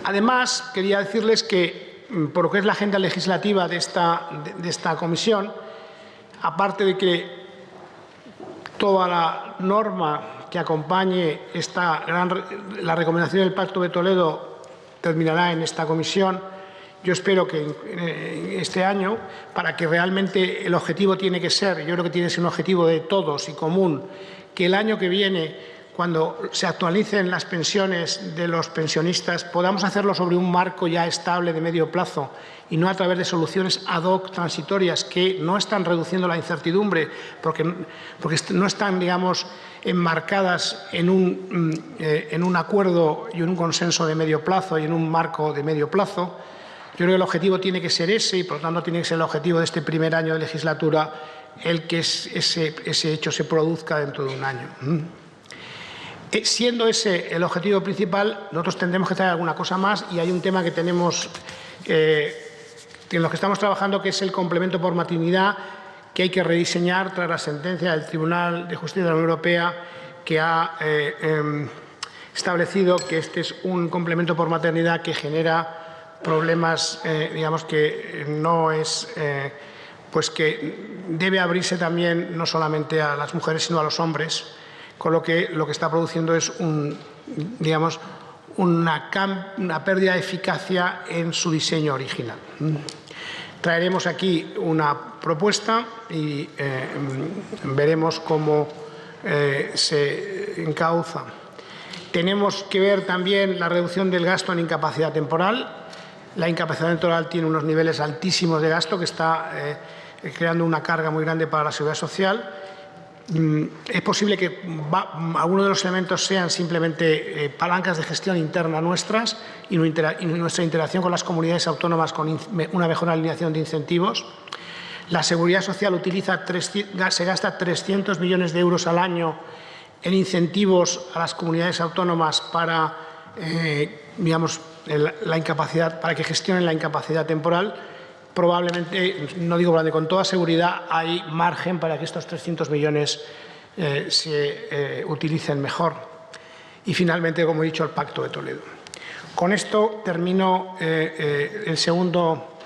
Además, quería decirles que, por lo que es la agenda legislativa de esta comisión, aparte de que toda la norma que acompañe la recomendación del Pacto de Toledo terminará en esta comisión. Yo espero que este año, para que realmente el objetivo tiene que ser, yo creo que tiene que ser un objetivo de todos y común, que el año que viene, cuando se actualicen las pensiones de los pensionistas, podamos hacerlo sobre un marco ya estable de medio plazo y no a través de soluciones ad hoc transitorias que no están reduciendo la incertidumbre porque no están, digamos, enmarcadas en un acuerdo y en un consenso de medio plazo y en un marco de medio plazo. Yo creo que el objetivo tiene que ser ese y, por lo tanto, tiene que ser el objetivo de este primer año de legislatura el que ese hecho se produzca dentro de un año. Siendo ese el objetivo principal, nosotros tendremos que traer alguna cosa más y hay un tema que tenemos, en lo que estamos trabajando, que es el complemento por maternidad, que hay que rediseñar tras la sentencia del Tribunal de Justicia de la Unión Europea, que ha establecido que este es un complemento por maternidad que genera problemas, digamos que no es, pues que debe abrirse también no solamente a las mujeres sino a los hombres, con lo que está produciendo es una pérdida de eficacia en su diseño original. Traeremos aquí una propuesta y veremos cómo se encauza. Tenemos que ver también la reducción del gasto en incapacidad temporal. La incapacidad temporal tiene unos niveles altísimos de gasto que está creando una carga muy grande para la seguridad social. Es posible que algunos de los elementos sean simplemente palancas de gestión interna nuestras y nuestra interacción con las comunidades autónomas con una mejor alineación de incentivos. La Seguridad Social se gasta 300 millones de euros al año en incentivos a las comunidades autónomas para, la incapacidad, para que gestionen la incapacidad temporal. Probablemente, no digo con toda seguridad, hay margen para que estos 300 millones se utilicen mejor. Y finalmente, como he dicho, el Pacto de Toledo. Con esto termino el segundo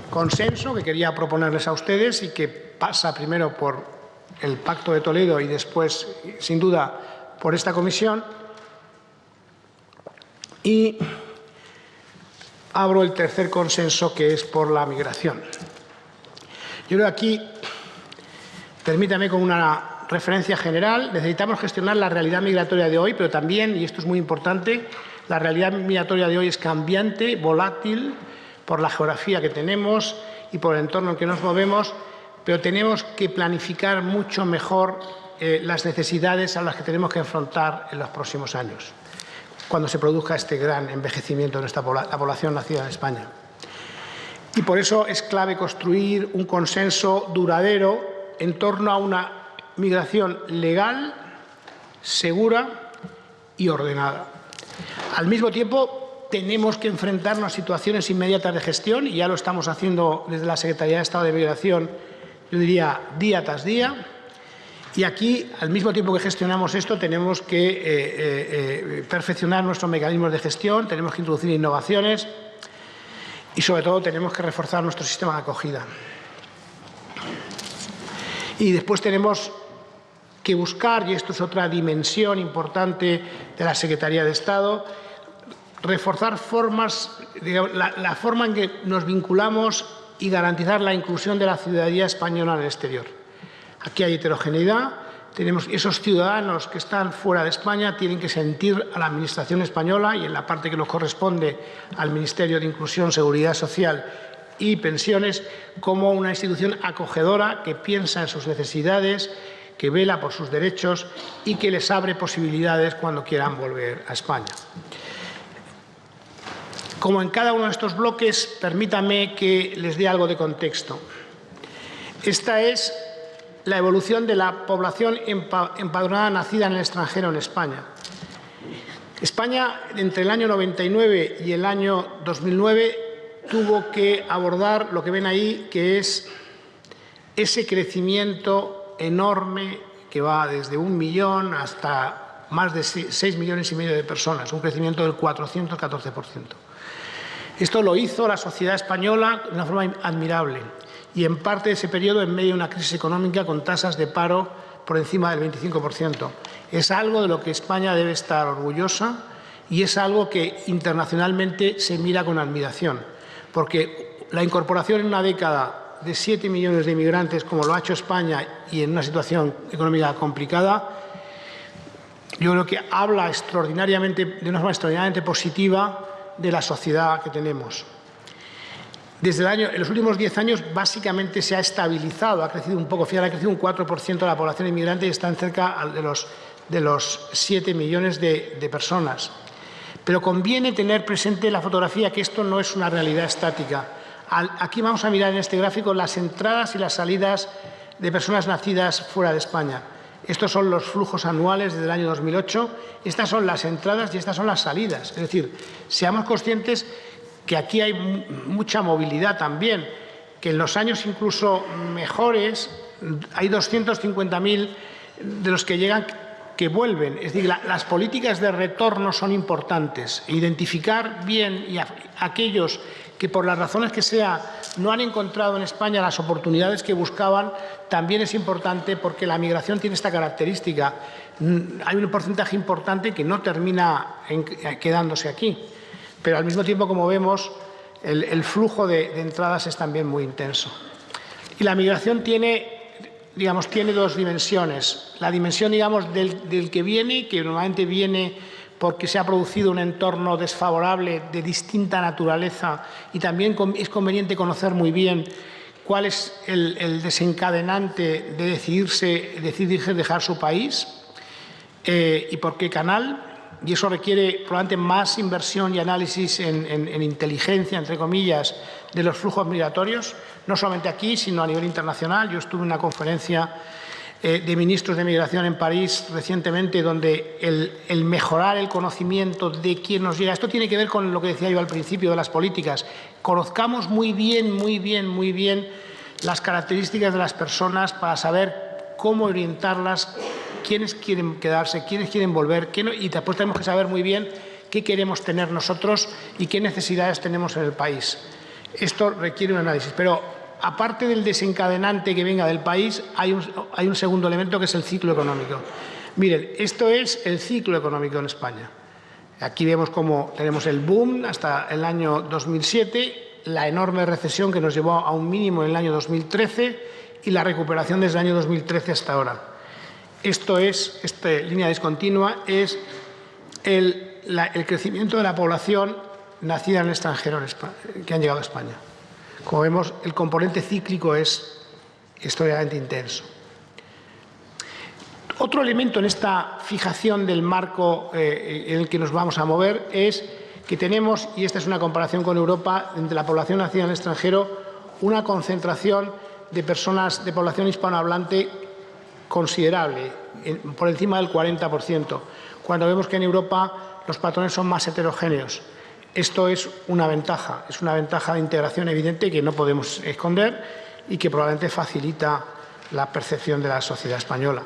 consenso que quería proponerles a ustedes y que pasa primero por el Pacto de Toledo y después, sin duda, por esta comisión. Y abro el tercer consenso, que es por la migración. Yo creo que aquí, permítame con una referencia general, necesitamos gestionar la realidad migratoria de hoy, pero también, y esto es muy importante, la realidad migratoria de hoy es cambiante, volátil, por la geografía que tenemos y por el entorno en que nos movemos, pero tenemos que planificar mucho mejor las necesidades a las que tenemos que enfrentar en los próximos años, cuando se produzca este gran envejecimiento de la población nacida en España. Y por eso es clave construir un consenso duradero en torno a una migración legal, segura y ordenada. Al mismo tiempo, tenemos que enfrentarnos a situaciones inmediatas de gestión, y ya lo estamos haciendo desde la Secretaría de Estado de Migración, yo diría día tras día. Y aquí, al mismo tiempo que gestionamos esto, tenemos que perfeccionar nuestros mecanismos de gestión, tenemos que introducir innovaciones y, sobre todo, tenemos que reforzar nuestro sistema de acogida. Y después tenemos que buscar, y esto es otra dimensión importante de la Secretaría de Estado, reforzar la forma en que nos vinculamos y garantizar la inclusión de la ciudadanía española en el exterior. Aquí hay heterogeneidad, tenemos esos ciudadanos que están fuera de España tienen que sentir a la Administración española y en la parte que nos corresponde al Ministerio de Inclusión, Seguridad Social y Pensiones como una institución acogedora que piensa en sus necesidades, que vela por sus derechos y que les abre posibilidades cuando quieran volver a España. Como en cada uno de estos bloques, permítanme que les dé algo de contexto. Esta es la evolución de la población empadronada nacida en el extranjero en España. España, entre el año 99 y el año 2009, tuvo que abordar lo que ven ahí, que es ese crecimiento enorme que va desde 1 millón hasta más de 6,5 millones de personas, un crecimiento del 414%. Esto lo hizo la sociedad española de una forma admirable. Y en parte de ese periodo en medio de una crisis económica con tasas de paro por encima del 25%. Es algo de lo que España debe estar orgullosa y es algo que internacionalmente se mira con admiración, porque la incorporación en una década de 7 millones de inmigrantes, como lo ha hecho España y en una situación económica complicada, yo creo que habla de una forma extraordinariamente positiva de la sociedad que tenemos. En los últimos 10 años básicamente se ha estabilizado, ha crecido un poco, ha crecido un 4% de la población inmigrante y está cerca de los 7 millones de personas. Pero conviene tener presente la fotografía que esto no es una realidad estática. Aquí vamos a mirar en este gráfico las entradas y las salidas de personas nacidas fuera de España. Estos son los flujos anuales desde el año 2008, estas son las entradas y estas son las salidas. Es decir, seamos conscientes que aquí hay mucha movilidad también, que en los años incluso mejores hay 250.000 de los que llegan que vuelven. Es decir, las políticas de retorno son importantes. Identificar bien y aquellos que por las razones que sea no han encontrado en España las oportunidades que buscaban, también es importante porque la migración tiene esta característica. Hay un porcentaje importante que no termina quedándose aquí. Pero al mismo tiempo, como vemos, el flujo de entradas es también muy intenso. Y la migración tiene dos dimensiones. La dimensión, del que viene, que normalmente viene porque se ha producido un entorno desfavorable de distinta naturaleza, y también es conveniente conocer muy bien cuál es el desencadenante de decidirse dejar su país y por qué canal. Y eso requiere probablemente más inversión y análisis en inteligencia, entre comillas, de los flujos migratorios, no solamente aquí, sino a nivel internacional. Yo estuve en una conferencia de ministros de migración en París recientemente, donde el mejorar el conocimiento de quién nos llega, esto tiene que ver con lo que decía yo al principio de las políticas. Conozcamos muy bien las características de las personas para saber cómo orientarlas, quiénes quieren quedarse, quiénes quieren volver, y después tenemos que saber muy bien qué queremos tener nosotros y qué necesidades tenemos en el país. Esto requiere un análisis, pero aparte del desencadenante que venga del país, hay un segundo elemento que es el ciclo económico. Miren, esto es el ciclo económico en España. Aquí vemos cómo tenemos el boom hasta el año 2007, la enorme recesión que nos llevó a un mínimo en el año 2013 y la recuperación desde el año 2013 hasta ahora. Esta línea discontinua es el crecimiento de la población nacida en el extranjero que han llegado a España. Como vemos, el componente cíclico es extraordinariamente intenso. Otro elemento en esta fijación del marco en el que nos vamos a mover es que tenemos, y esta es una comparación con Europa, entre la población nacida en el extranjero, una concentración de personas de población hispanohablante considerable, por encima del 40%, cuando vemos que en Europa los patrones son más heterogéneos. Esto es una ventaja de integración evidente que no podemos esconder y que probablemente facilita la percepción de la sociedad española.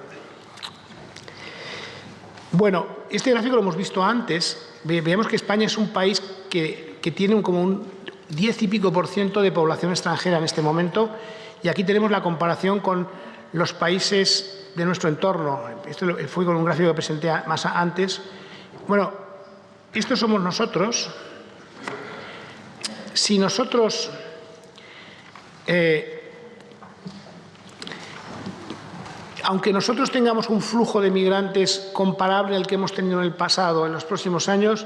Bueno, este gráfico lo hemos visto antes. Veamos que España es un país que tiene como un 10 y pico % de población extranjera en este momento, y aquí tenemos la comparación con los países de nuestro entorno. Esto fue con un gráfico que presenté más antes. Bueno, estos somos nosotros. Si nosotros aunque nosotros tengamos un flujo de migrantes comparable al que hemos tenido en el pasado, en los próximos años,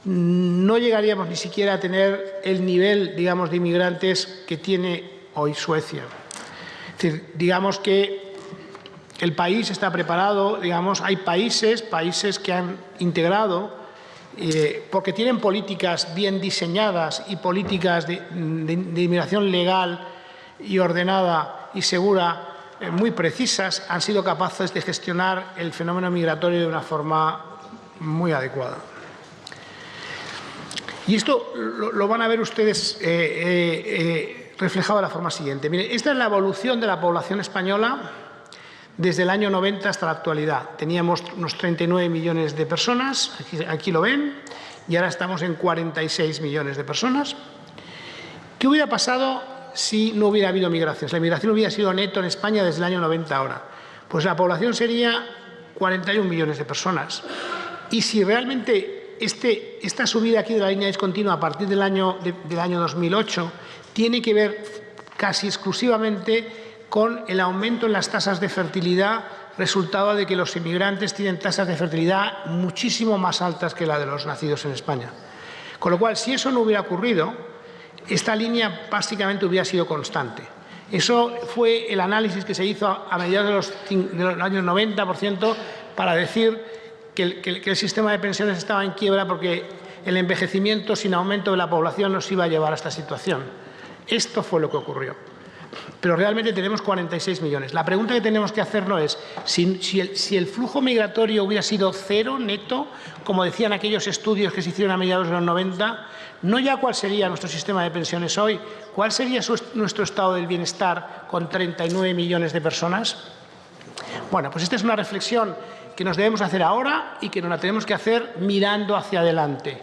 no llegaríamos ni siquiera a tener el nivel, de inmigrantes que tiene hoy Suecia. Es decir, digamos que el país está preparado, hay países que han integrado porque tienen políticas bien diseñadas y políticas de inmigración legal y ordenada y segura muy precisas, han sido capaces de gestionar el fenómeno migratorio de una forma muy adecuada. Y esto lo van a ver ustedes reflejado de la forma siguiente. Miren, esta es la evolución de la población española desde el año 90 hasta la actualidad. Teníamos unos 39 millones de personas, aquí lo ven, y ahora estamos en 46 millones de personas. ¿Qué hubiera pasado si no hubiera habido migración? Si la migración hubiera sido neto en España desde el año 90 ahora, pues la población sería 41 millones de personas. Y si realmente esta subida aquí de la línea discontinua a partir del año 2008 tiene que ver casi exclusivamente con el aumento en las tasas de fertilidad, resultado de que los inmigrantes tienen tasas de fertilidad muchísimo más altas que la de los nacidos en España. Con lo cual, si eso no hubiera ocurrido, esta línea básicamente hubiera sido constante. Eso fue el análisis que se hizo a mediados de los años 90, por ciento, para decir que el sistema de pensiones estaba en quiebra porque el envejecimiento sin aumento de la población nos iba a llevar a esta situación. Esto fue lo que ocurrió. Pero realmente tenemos 46 millones. La pregunta que tenemos que hacernos es si el flujo migratorio hubiera sido cero neto, como decían aquellos estudios que se hicieron a mediados de los 90, no ya cuál sería nuestro sistema de pensiones hoy, cuál sería nuestro estado del bienestar con 39 millones de personas. Bueno, pues esta es una reflexión que nos debemos hacer ahora y que nos la tenemos que hacer mirando hacia adelante.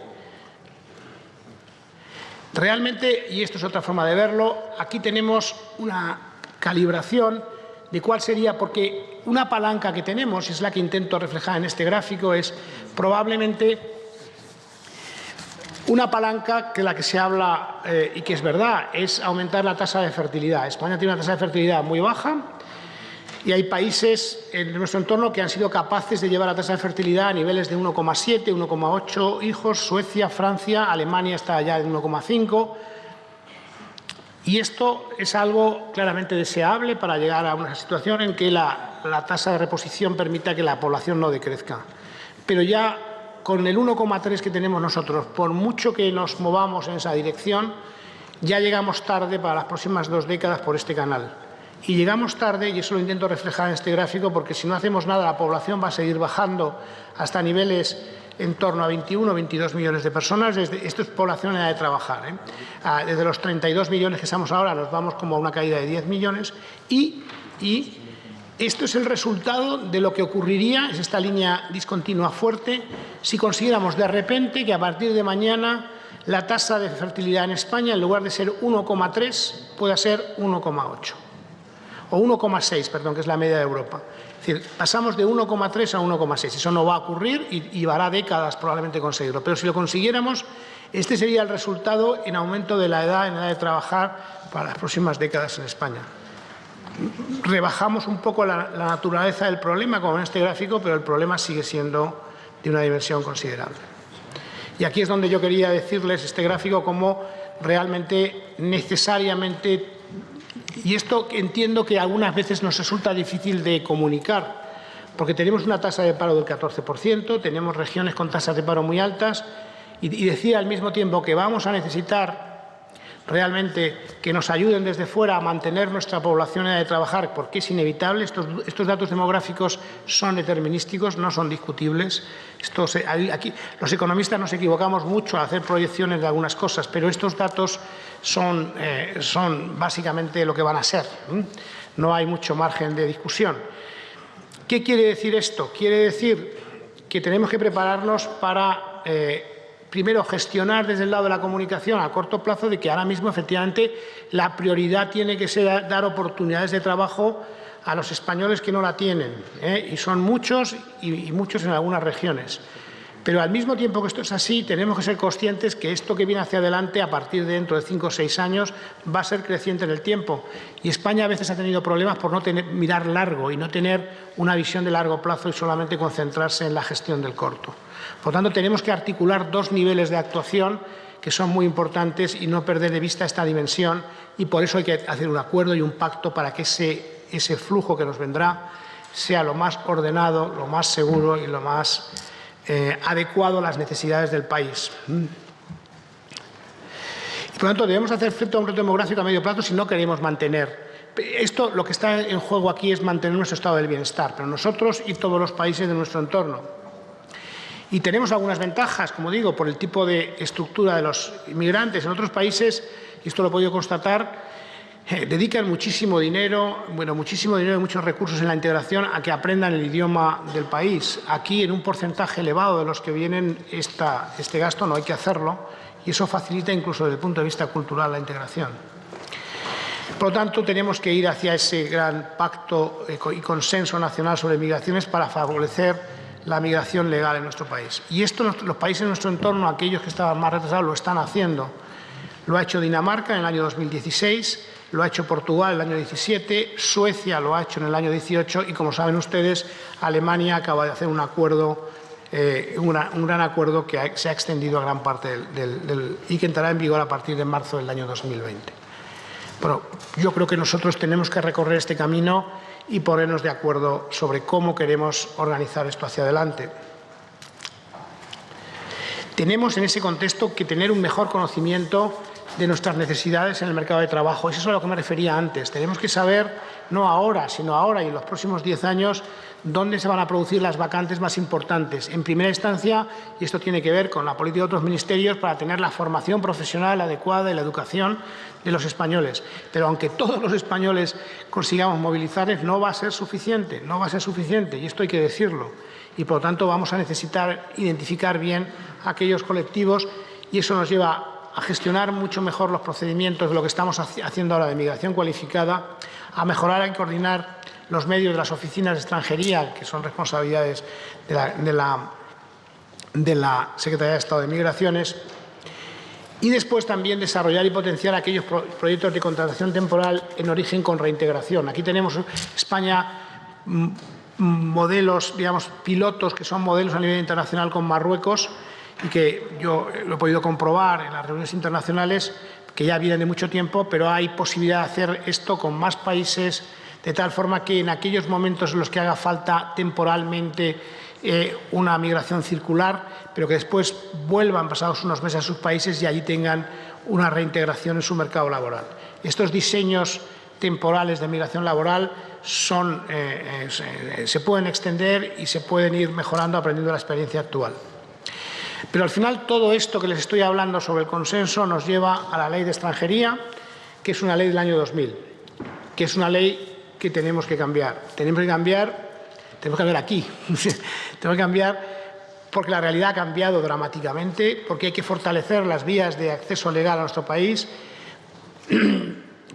Realmente, y esto es otra forma de verlo, aquí tenemos una calibración de cuál sería, porque una palanca que tenemos, es la que intento reflejar en este gráfico, es probablemente una palanca que la que se habla, y que es verdad, es aumentar la tasa de fertilidad. España tiene una tasa de fertilidad muy baja y hay países en nuestro entorno que han sido capaces de llevar la tasa de fertilidad a niveles de 1,7, 1,8 hijos. Suecia, Francia, Alemania está ya en 1,5. Y esto es algo claramente deseable para llegar a una situación en que la tasa de reposición permita que la población no decrezca. Pero ya con el 1,3 que tenemos nosotros, por mucho que nos movamos en esa dirección, ya llegamos tarde para las próximas 2 décadas por este canal. Y llegamos tarde, y eso lo intento reflejar en este gráfico, porque si no hacemos nada la población va a seguir bajando hasta niveles en torno a 21 o 22 millones de personas. Esto es población en edad de trabajar. Desde los 32 millones que estamos ahora nos vamos como a una caída de 10 millones y esto es el resultado de lo que ocurriría, es esta línea discontinua fuerte, si consiguiéramos de repente que a partir de mañana la tasa de fertilidad en España, en lugar de ser 1,3, pueda ser 1,8. O 1,6, perdón, que es la media de Europa. Es decir, pasamos de 1,3 a 1,6. Eso no va a ocurrir y llevará décadas probablemente conseguirlo. Pero si lo consiguiéramos, este sería el resultado en aumento de la edad, en edad de trabajar para las próximas décadas en España. Rebajamos un poco la naturaleza del problema, como en este gráfico, pero el problema sigue siendo de una dimensión considerable. Y aquí es donde yo quería decirles este gráfico como realmente necesariamente. Y esto entiendo que algunas veces nos resulta difícil de comunicar, porque tenemos una tasa de paro del 14%, tenemos regiones con tasas de paro muy altas, y decir al mismo tiempo que vamos a necesitar realmente que nos ayuden desde fuera a mantener nuestra población en edad de trabajar, porque es inevitable. Estos datos demográficos son determinísticos, no son discutibles. Aquí los economistas nos equivocamos mucho al hacer proyecciones de algunas cosas, pero estos datos son básicamente lo que van a ser. No hay mucho margen de discusión. ¿Qué quiere decir esto? Quiere decir que tenemos que prepararnos para primero, gestionar desde el lado de la comunicación a corto plazo de que ahora mismo, efectivamente, la prioridad tiene que ser dar oportunidades de trabajo a los españoles que no la tienen, y son muchos y muchos en algunas regiones. Pero al mismo tiempo que esto es así, tenemos que ser conscientes que esto que viene hacia adelante, a partir de dentro de 5 o 6 años, va a ser creciente en el tiempo. Y España a veces ha tenido problemas por no mirar largo y no tener una visión de largo plazo y solamente concentrarse en la gestión del corto. Por tanto, tenemos que articular 2 niveles de actuación que son muy importantes y no perder de vista esta dimensión, y por eso hay que hacer un acuerdo y un pacto para que ese flujo que nos vendrá sea lo más ordenado, lo más seguro y lo más adecuado a las necesidades del país. Y por lo tanto, debemos hacer frente a un reto demográfico a medio plazo si no queremos mantener. Esto, lo que está en juego aquí es mantener nuestro estado del bienestar, pero nosotros y todos los países de nuestro entorno. Y tenemos algunas ventajas, como digo, por el tipo de estructura de los inmigrantes. En otros países, y esto lo he podido constatar, dedican muchísimo dinero y muchos recursos en la integración a que aprendan el idioma del país. Aquí, en un porcentaje elevado de los que vienen, este gasto no hay que hacerlo, y eso facilita incluso desde el punto de vista cultural la integración. Por lo tanto, tenemos que ir hacia ese gran pacto y consenso nacional sobre migraciones para favorecer la migración legal en nuestro país. Y esto los países de nuestro entorno, aquellos que estaban más retrasados, lo están haciendo. Lo ha hecho Dinamarca en el año 2016, lo ha hecho Portugal en el año 17, Suecia lo ha hecho en el año 18 y, como saben ustedes, Alemania acaba de hacer un acuerdo, un gran acuerdo que se ha extendido a gran parte y que entrará en vigor a partir de marzo del año 2020. Bueno, yo creo que nosotros tenemos que recorrer este camino y ponernos de acuerdo sobre cómo queremos organizar esto hacia adelante. Tenemos en ese contexto que tener un mejor conocimiento de nuestras necesidades en el mercado de trabajo. Eso es a lo que me refería antes. Tenemos que saber, no ahora, sino ahora y en los próximos 10 años, dónde se van a producir las vacantes más importantes. En primera instancia, y esto tiene que ver con la política de otros ministerios, para tener la formación profesional adecuada y la educación de los españoles. Pero aunque todos los españoles consigamos movilizarles, no va a ser suficiente, no va a ser suficiente, y esto hay que decirlo. Y, por lo tanto, vamos a necesitar identificar bien a aquellos colectivos y eso nos lleva a gestionar mucho mejor los procedimientos de lo que estamos haciendo ahora de migración cualificada, a mejorar y coordinar los medios de las oficinas de extranjería, que son responsabilidades de la Secretaría de Estado de Migraciones, y después también desarrollar y potenciar aquellos proyectos de contratación temporal en origen con reintegración. Aquí tenemos en España modelos, digamos, pilotos que son modelos a nivel internacional con Marruecos y que yo lo he podido comprobar en las reuniones internacionales, que ya vienen de mucho tiempo, pero hay posibilidad de hacer esto con más países, de tal forma que en aquellos momentos en los que haga falta temporalmente una migración circular, pero que después vuelvan pasados unos meses a sus países y allí tengan una reintegración en su mercado laboral. Estos diseños temporales de migración laboral se pueden extender y se pueden ir mejorando aprendiendo la experiencia actual. Pero al final todo esto que les estoy hablando sobre el consenso nos lleva a la Ley de Extranjería, que es una ley del año 2000, que es una ley que tenemos que cambiar. Tenemos que cambiar aquí, tenemos que cambiar porque la realidad ha cambiado dramáticamente, porque hay que fortalecer las vías de acceso legal a nuestro país,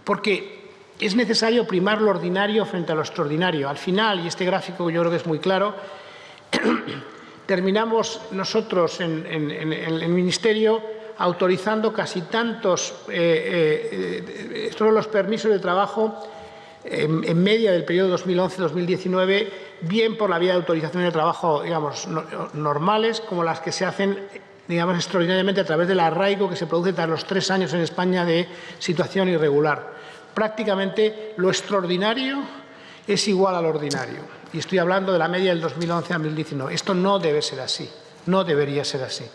porque es necesario primar lo ordinario frente a lo extraordinario. Al final, y este gráfico yo creo que es muy claro, terminamos nosotros en el Ministerio autorizando casi tantos los permisos de trabajo en media del periodo 2011-2019, bien por la vía de autorización de trabajo, digamos, normales, como las que se hacen, digamos, extraordinariamente a través del arraigo que se produce tras los 3 años en España de situación irregular. Prácticamente lo extraordinario es igual al ordinario. Y estoy hablando de la media del 2011 a 2019. Esto no debe ser así, no debería ser así.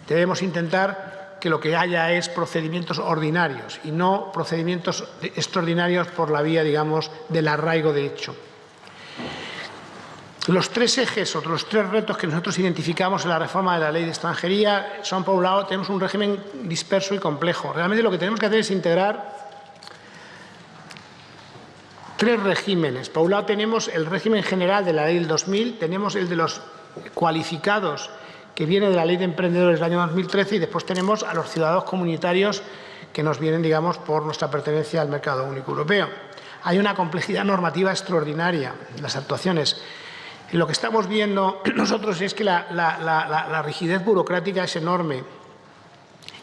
Debemos intentar que lo que haya es procedimientos ordinarios y no procedimientos extraordinarios por la vía, digamos, del arraigo de hecho. Los 3 ejes o los 3 retos que nosotros identificamos en la reforma de la Ley de Extranjería son, por un lado, tenemos un régimen disperso y complejo. Realmente lo que tenemos que hacer es integrar 3 regímenes. Por un lado tenemos el régimen general de la Ley del 2000, tenemos el de los cualificados que viene de la Ley de Emprendedores del año 2013 y después tenemos a los ciudadanos comunitarios que nos vienen, digamos, por nuestra pertenencia al mercado único europeo. Hay una complejidad normativa extraordinaria en las actuaciones. Lo que estamos viendo nosotros es que la rigidez burocrática es enorme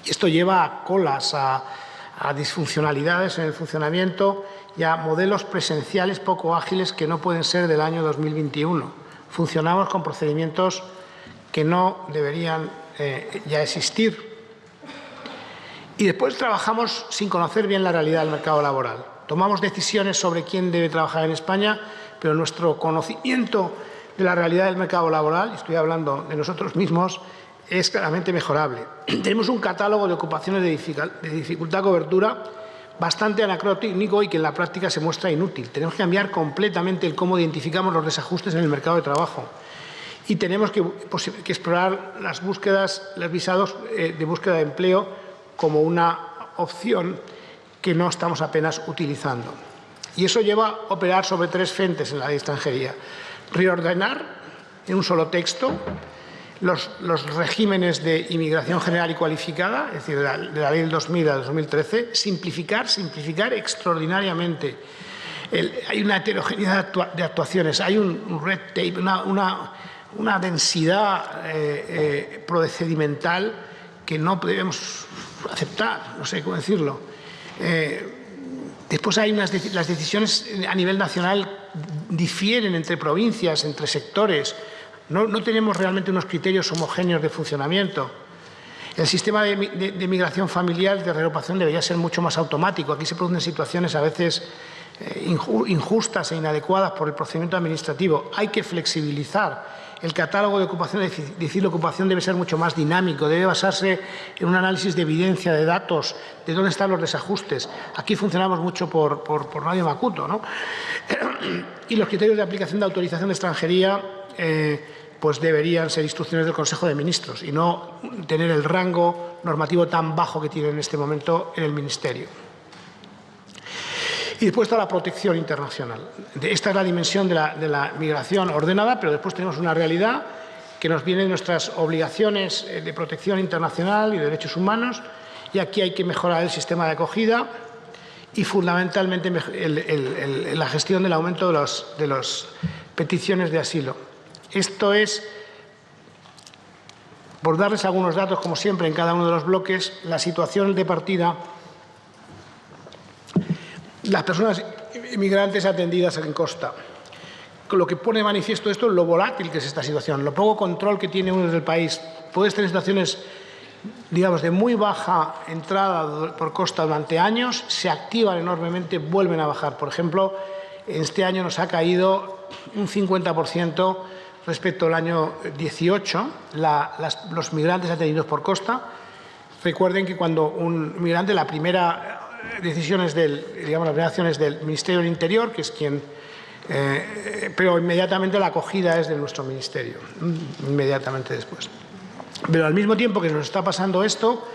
y esto lleva a colas, a disfuncionalidades en el funcionamiento y a modelos presenciales poco ágiles que no pueden ser del año 2021. Funcionamos con procedimientos que no deberían ya existir. Y después trabajamos sin conocer bien la realidad del mercado laboral. Tomamos decisiones sobre quién debe trabajar en España, pero nuestro conocimiento de la realidad del mercado laboral, y estoy hablando de nosotros mismos, es claramente mejorable. Tenemos un catálogo de ocupaciones de dificultad cobertura bastante anacrónico y que en la práctica se muestra inútil. Tenemos que cambiar completamente el cómo identificamos los desajustes en el mercado de trabajo. Y tenemos que explorar las búsquedas, los visados de búsqueda de empleo como una opción que no estamos apenas utilizando. Y eso lleva a operar sobre 3 frentes en la ley de extranjería. Reordenar en un solo texto los regímenes de inmigración general y cualificada, es decir, de la ley del 2000 al 2013, simplificar extraordinariamente. Hay una heterogeneidad de actuaciones, hay un red tape, una densidad procedimental que no debemos aceptar, no sé cómo decirlo. Después hay las decisiones a nivel nacional difieren entre provincias, entre sectores. No tenemos realmente unos criterios homogéneos de funcionamiento. El sistema de migración familiar, de reagrupación, debería ser mucho más automático. Aquí se producen situaciones a veces injustas e inadecuadas por el procedimiento administrativo. Hay que flexibilizar. El catálogo de ocupación, es decir, la ocupación debe ser mucho más dinámico, debe basarse en un análisis de evidencia, de datos, de dónde están los desajustes. Aquí funcionamos mucho por Radio Macuto, ¿no? Y los criterios de aplicación de autorización de extranjería pues deberían ser instrucciones del Consejo de Ministros y no tener el rango normativo tan bajo que tiene en este momento en el Ministerio. Y después está la protección internacional. Esta es la dimensión de la migración ordenada, pero después tenemos una realidad que nos viene de nuestras obligaciones de protección internacional y de derechos humanos, y aquí hay que mejorar el sistema de acogida y fundamentalmente la gestión del aumento de las peticiones de asilo. Esto es, por darles algunos datos, como siempre, en cada uno de los bloques, la situación de partida. Las personas inmigrantes atendidas en costa. Lo que pone de manifiesto esto es lo volátil que es esta situación, lo poco control que tiene uno del país. Puedes tener situaciones, digamos, de muy baja entrada por costa durante años, se activan enormemente, vuelven a bajar. Por ejemplo, este año nos ha caído un 50% respecto al año 18, los migrantes atendidos por costa. Recuerden que cuando un migrante, la primera decisión es las primeras acciones del Ministerio del Interior, que es quien, pero inmediatamente la acogida es de nuestro Ministerio, inmediatamente después. Pero al mismo tiempo que nos está pasando esto,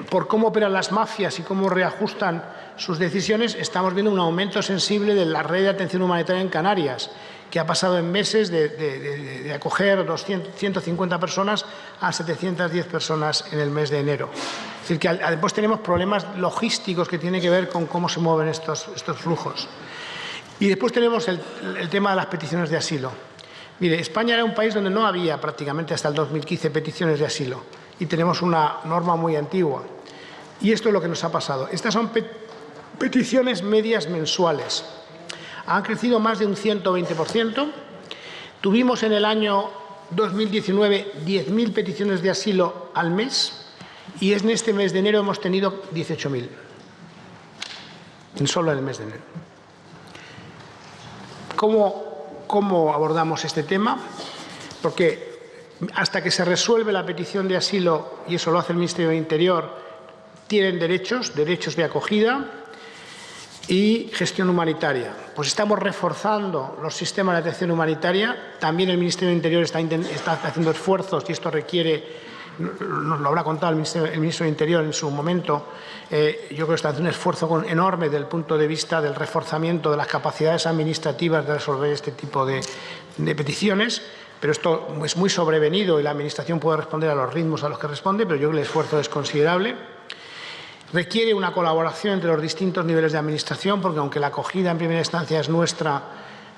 por cómo operan las mafias y cómo reajustan sus decisiones, estamos viendo un aumento sensible de la red de atención humanitaria en Canarias, que ha pasado en meses de acoger 150 personas a 710 personas en el mes de enero. Es decir, que después tenemos problemas logísticos que tienen que ver con cómo se mueven estos flujos. Y después tenemos el tema de las peticiones de asilo. Mire, España era un país donde no había prácticamente hasta el 2015 peticiones de asilo y tenemos una norma muy antigua. Y esto es lo que nos ha pasado. Estas son peticiones medias mensuales. Han crecido más de un 120%. Tuvimos en el año 2019 10.000 peticiones de asilo al mes y en este mes de enero hemos tenido 18.000. Solo en el mes de enero. ¿Cómo abordamos este tema? Porque hasta que se resuelve la petición de asilo, y eso lo hace el Ministerio del Interior, tienen derechos de acogida y gestión humanitaria. Pues estamos reforzando los sistemas de atención humanitaria. También el Ministerio del Interior está haciendo esfuerzos y esto requiere, nos lo habrá contado el Ministro del Interior en su momento, yo creo que está haciendo un esfuerzo enorme desde el punto de vista del reforzamiento de las capacidades administrativas de resolver este tipo de peticiones, pero esto es muy sobrevenido y la Administración puede responder a los ritmos a los que responde, pero yo creo que el esfuerzo es considerable. Requiere una colaboración entre los distintos niveles de administración, porque aunque la acogida en primera instancia es nuestra,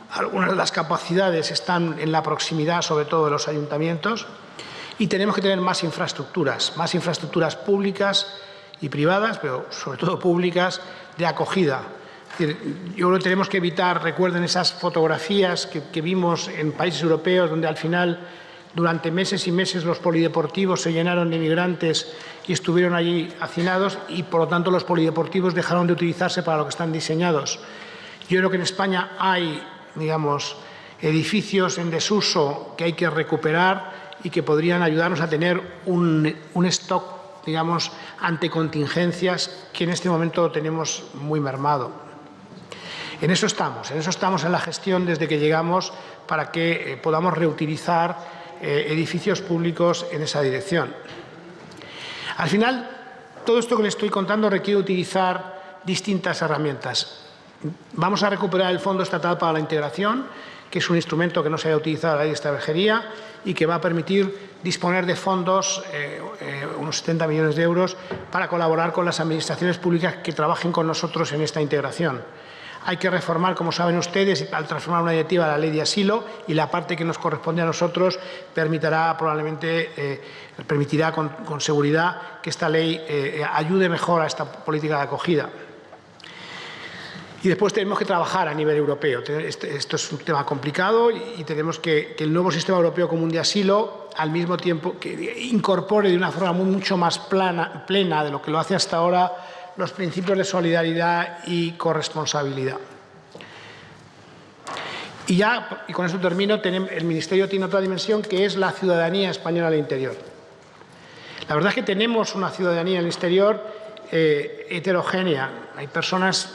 algunas de las capacidades están en la proximidad, sobre todo de los ayuntamientos, y tenemos que tener más infraestructuras públicas y privadas, pero sobre todo públicas, de acogida. Es decir, yo creo que tenemos que evitar, recuerden esas fotografías que vimos en países europeos, donde al final, durante meses y meses, los polideportivos se llenaron de inmigrantes y estuvieron allí hacinados y, por lo tanto, los polideportivos dejaron de utilizarse para lo que están diseñados. Yo creo que en España hay, digamos, edificios en desuso que hay que recuperar y que podrían ayudarnos a tener un stock, digamos, ante contingencias que en este momento lo tenemos muy mermado. En eso estamos en la gestión desde que llegamos para que podamos reutilizar edificios públicos en esa dirección. Al final, todo esto que les estoy contando requiere utilizar distintas herramientas. Vamos a recuperar el Fondo Estatal para la Integración, que es un instrumento que no se haya utilizado en la ley de extranjería y que va a permitir disponer de fondos, unos 70 millones de euros, para colaborar con las administraciones públicas que trabajen con nosotros en esta integración. Hay que reformar, como saben ustedes, al transformar una directiva, la ley de asilo, y la parte que nos corresponde a nosotros permitirá con seguridad que esta ley ayude mejor a esta política de acogida. Y después tenemos que trabajar a nivel europeo. Esto es un tema complicado y tenemos que el nuevo sistema europeo común de asilo, al mismo tiempo que incorpore de una forma mucho más plena de lo que lo hace hasta ahora, los principios de solidaridad y corresponsabilidad. Y con esto termino, el Ministerio tiene otra dimensión que es la ciudadanía española al interior. La verdad es que tenemos una ciudadanía en el exterior heterogénea. Hay personas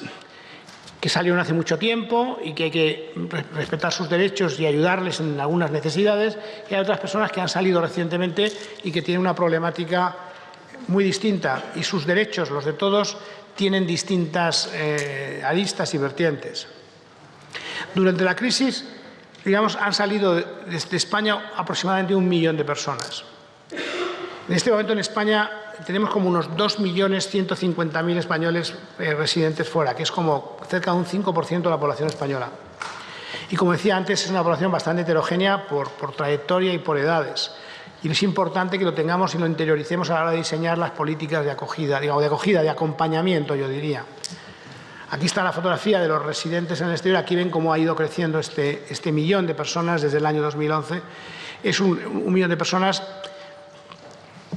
que salieron hace mucho tiempo y que hay que respetar sus derechos y ayudarles en algunas necesidades, y hay otras personas que han salido recientemente y que tienen una problemática muy distinta, y sus derechos, los de todos, tienen distintas aristas y vertientes. Durante la crisis, han salido de España aproximadamente 1 millón de personas. En este momento en España tenemos como unos 2.150.000 españoles residentes fuera, que es como cerca de un 5% de la población española. Y como decía antes, es una población bastante heterogénea por trayectoria y por edades. Y es importante que lo tengamos y lo interioricemos a la hora de diseñar las políticas de acogida, de acompañamiento, yo diría. Aquí está la fotografía de los residentes en el exterior. Aquí ven cómo ha ido creciendo este millón de personas desde el año 2011. Es un millón de personas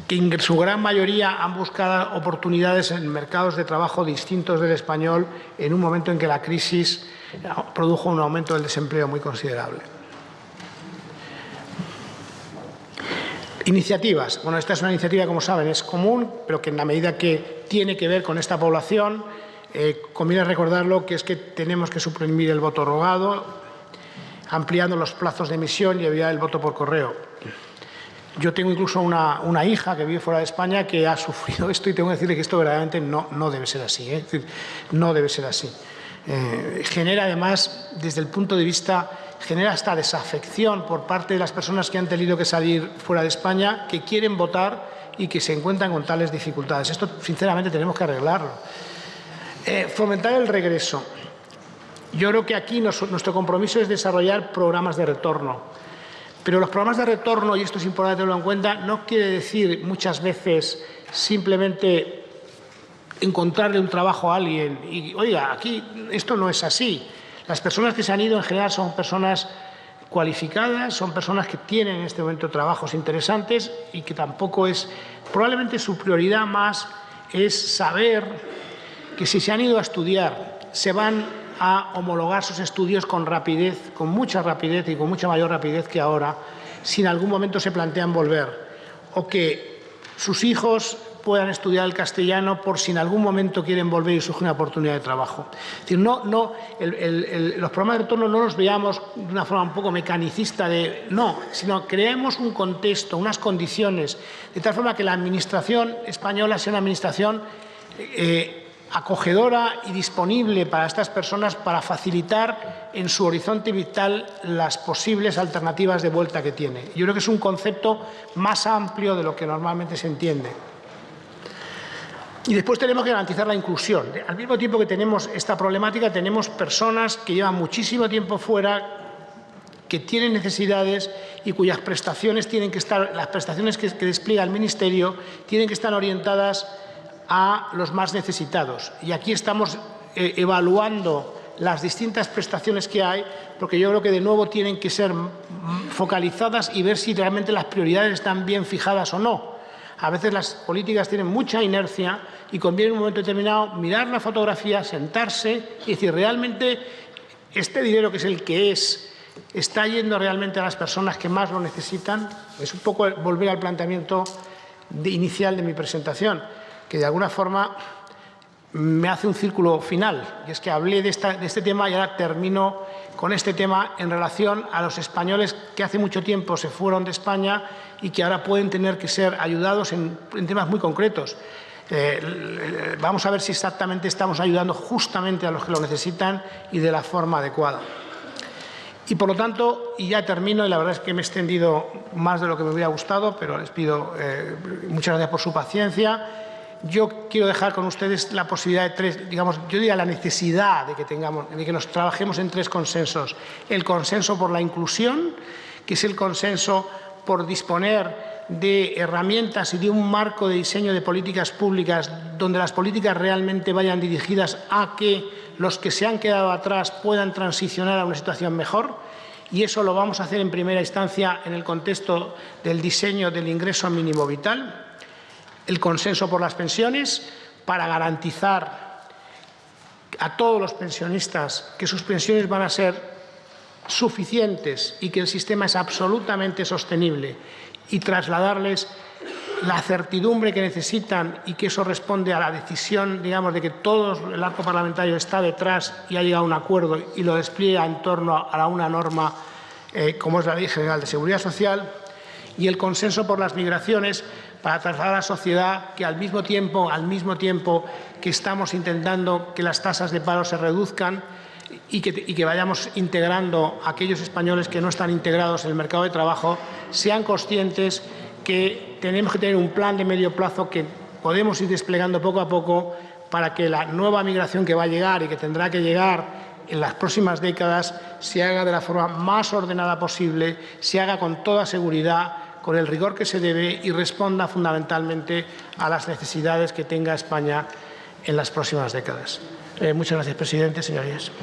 que en su gran mayoría han buscado oportunidades en mercados de trabajo distintos del español en un momento en que la crisis produjo un aumento del desempleo muy considerable. Iniciativas. Bueno, esta es una iniciativa, como saben, es común, pero que en la medida que tiene que ver con esta población, conviene recordarlo, que es que tenemos que suprimir el voto rogado, ampliando los plazos de emisión y evitar el voto por correo. Yo tengo incluso una hija que vive fuera de España que ha sufrido esto, y tengo que decirle que esto verdaderamente no debe ser así. Es decir, no debe ser así. Genera además, desde el punto de vista, genera hasta desafección por parte de las personas que han tenido que salir fuera de España, que quieren votar y que se encuentran con tales dificultades. Esto, sinceramente, tenemos que arreglarlo. Fomentar el regreso. Yo creo que aquí nuestro compromiso es desarrollar programas de retorno. Pero los programas de retorno, y esto es importante tenerlo en cuenta, no quiere decir muchas veces simplemente encontrarle un trabajo a alguien y, oiga, aquí esto no es así. Las personas que se han ido en general son personas cualificadas, son personas que tienen en este momento trabajos interesantes y que tampoco es, probablemente su prioridad más es saber que si se han ido a estudiar, se van a homologar sus estudios con rapidez, con mucha rapidez y con mucha mayor rapidez que ahora, si en algún momento se plantean volver, o que sus hijos puedan estudiar el castellano por si en algún momento quieren volver y surge una oportunidad de trabajo. Es decir, los programas de retorno no los veamos de una forma un poco mecanicista sino creemos un contexto, unas condiciones, de tal forma que la Administración española sea una Administración acogedora y disponible para estas personas, para facilitar en su horizonte vital las posibles alternativas de vuelta que tiene. Yo creo que es un concepto más amplio de lo que normalmente se entiende. Y después tenemos que garantizar la inclusión. Al mismo tiempo que tenemos esta problemática, tenemos personas que llevan muchísimo tiempo fuera, que tienen necesidades y cuyas prestaciones tienen que estar, las prestaciones que despliega el Ministerio, tienen que estar orientadas a los más necesitados. Y aquí estamos evaluando las distintas prestaciones que hay, porque yo creo que de nuevo tienen que ser focalizadas y ver si realmente las prioridades están bien fijadas o no. A veces las políticas tienen mucha inercia y conviene en un momento determinado mirar la fotografía, sentarse y decir, realmente este dinero que es el que está yendo realmente a las personas que más lo necesitan. Es un poco volver al planteamiento inicial de mi presentación, que de alguna forma me hace un círculo final, y es que hablé de este tema y ahora termino con este tema en relación a los españoles que hace mucho tiempo se fueron de España y que ahora pueden tener que ser ayudados en temas muy concretos. Vamos a ver si exactamente estamos ayudando justamente a los que lo necesitan y de la forma adecuada. Y por lo tanto, y ya termino, y la verdad es que me he extendido más de lo que me hubiera gustado, pero les pido muchas gracias por su paciencia. yo quiero dejar con ustedes la posibilidad de tres, digamos, yo diría la necesidad de que nos trabajemos en tres consensos. El consenso por la inclusión, que es el consenso por disponer de herramientas y de un marco de diseño de políticas públicas donde las políticas realmente vayan dirigidas a que los que se han quedado atrás puedan transicionar a una situación mejor. Y eso lo vamos a hacer en primera instancia en el contexto del diseño del ingreso mínimo vital. El consenso por las pensiones para garantizar a todos los pensionistas que sus pensiones van a ser suficientes y que el sistema es absolutamente sostenible y trasladarles la certidumbre que necesitan y que eso responde a la decisión, digamos, de que todo el arco parlamentario está detrás y ha llegado a un acuerdo y lo despliega en torno a una norma como es la Ley General de Seguridad Social, y el consenso por las migraciones para trasladar a la sociedad que al mismo tiempo que estamos intentando que las tasas de paro se reduzcan y que vayamos integrando a aquellos españoles que no están integrados en el mercado de trabajo, sean conscientes que tenemos que tener un plan de medio plazo que podemos ir desplegando poco a poco para que la nueva migración que va a llegar y que tendrá que llegar en las próximas décadas se haga de la forma más ordenada posible, se haga con toda seguridad, con el rigor que se debe y responda fundamentalmente a las necesidades que tenga España en las próximas décadas. Muchas gracias, presidente, señorías.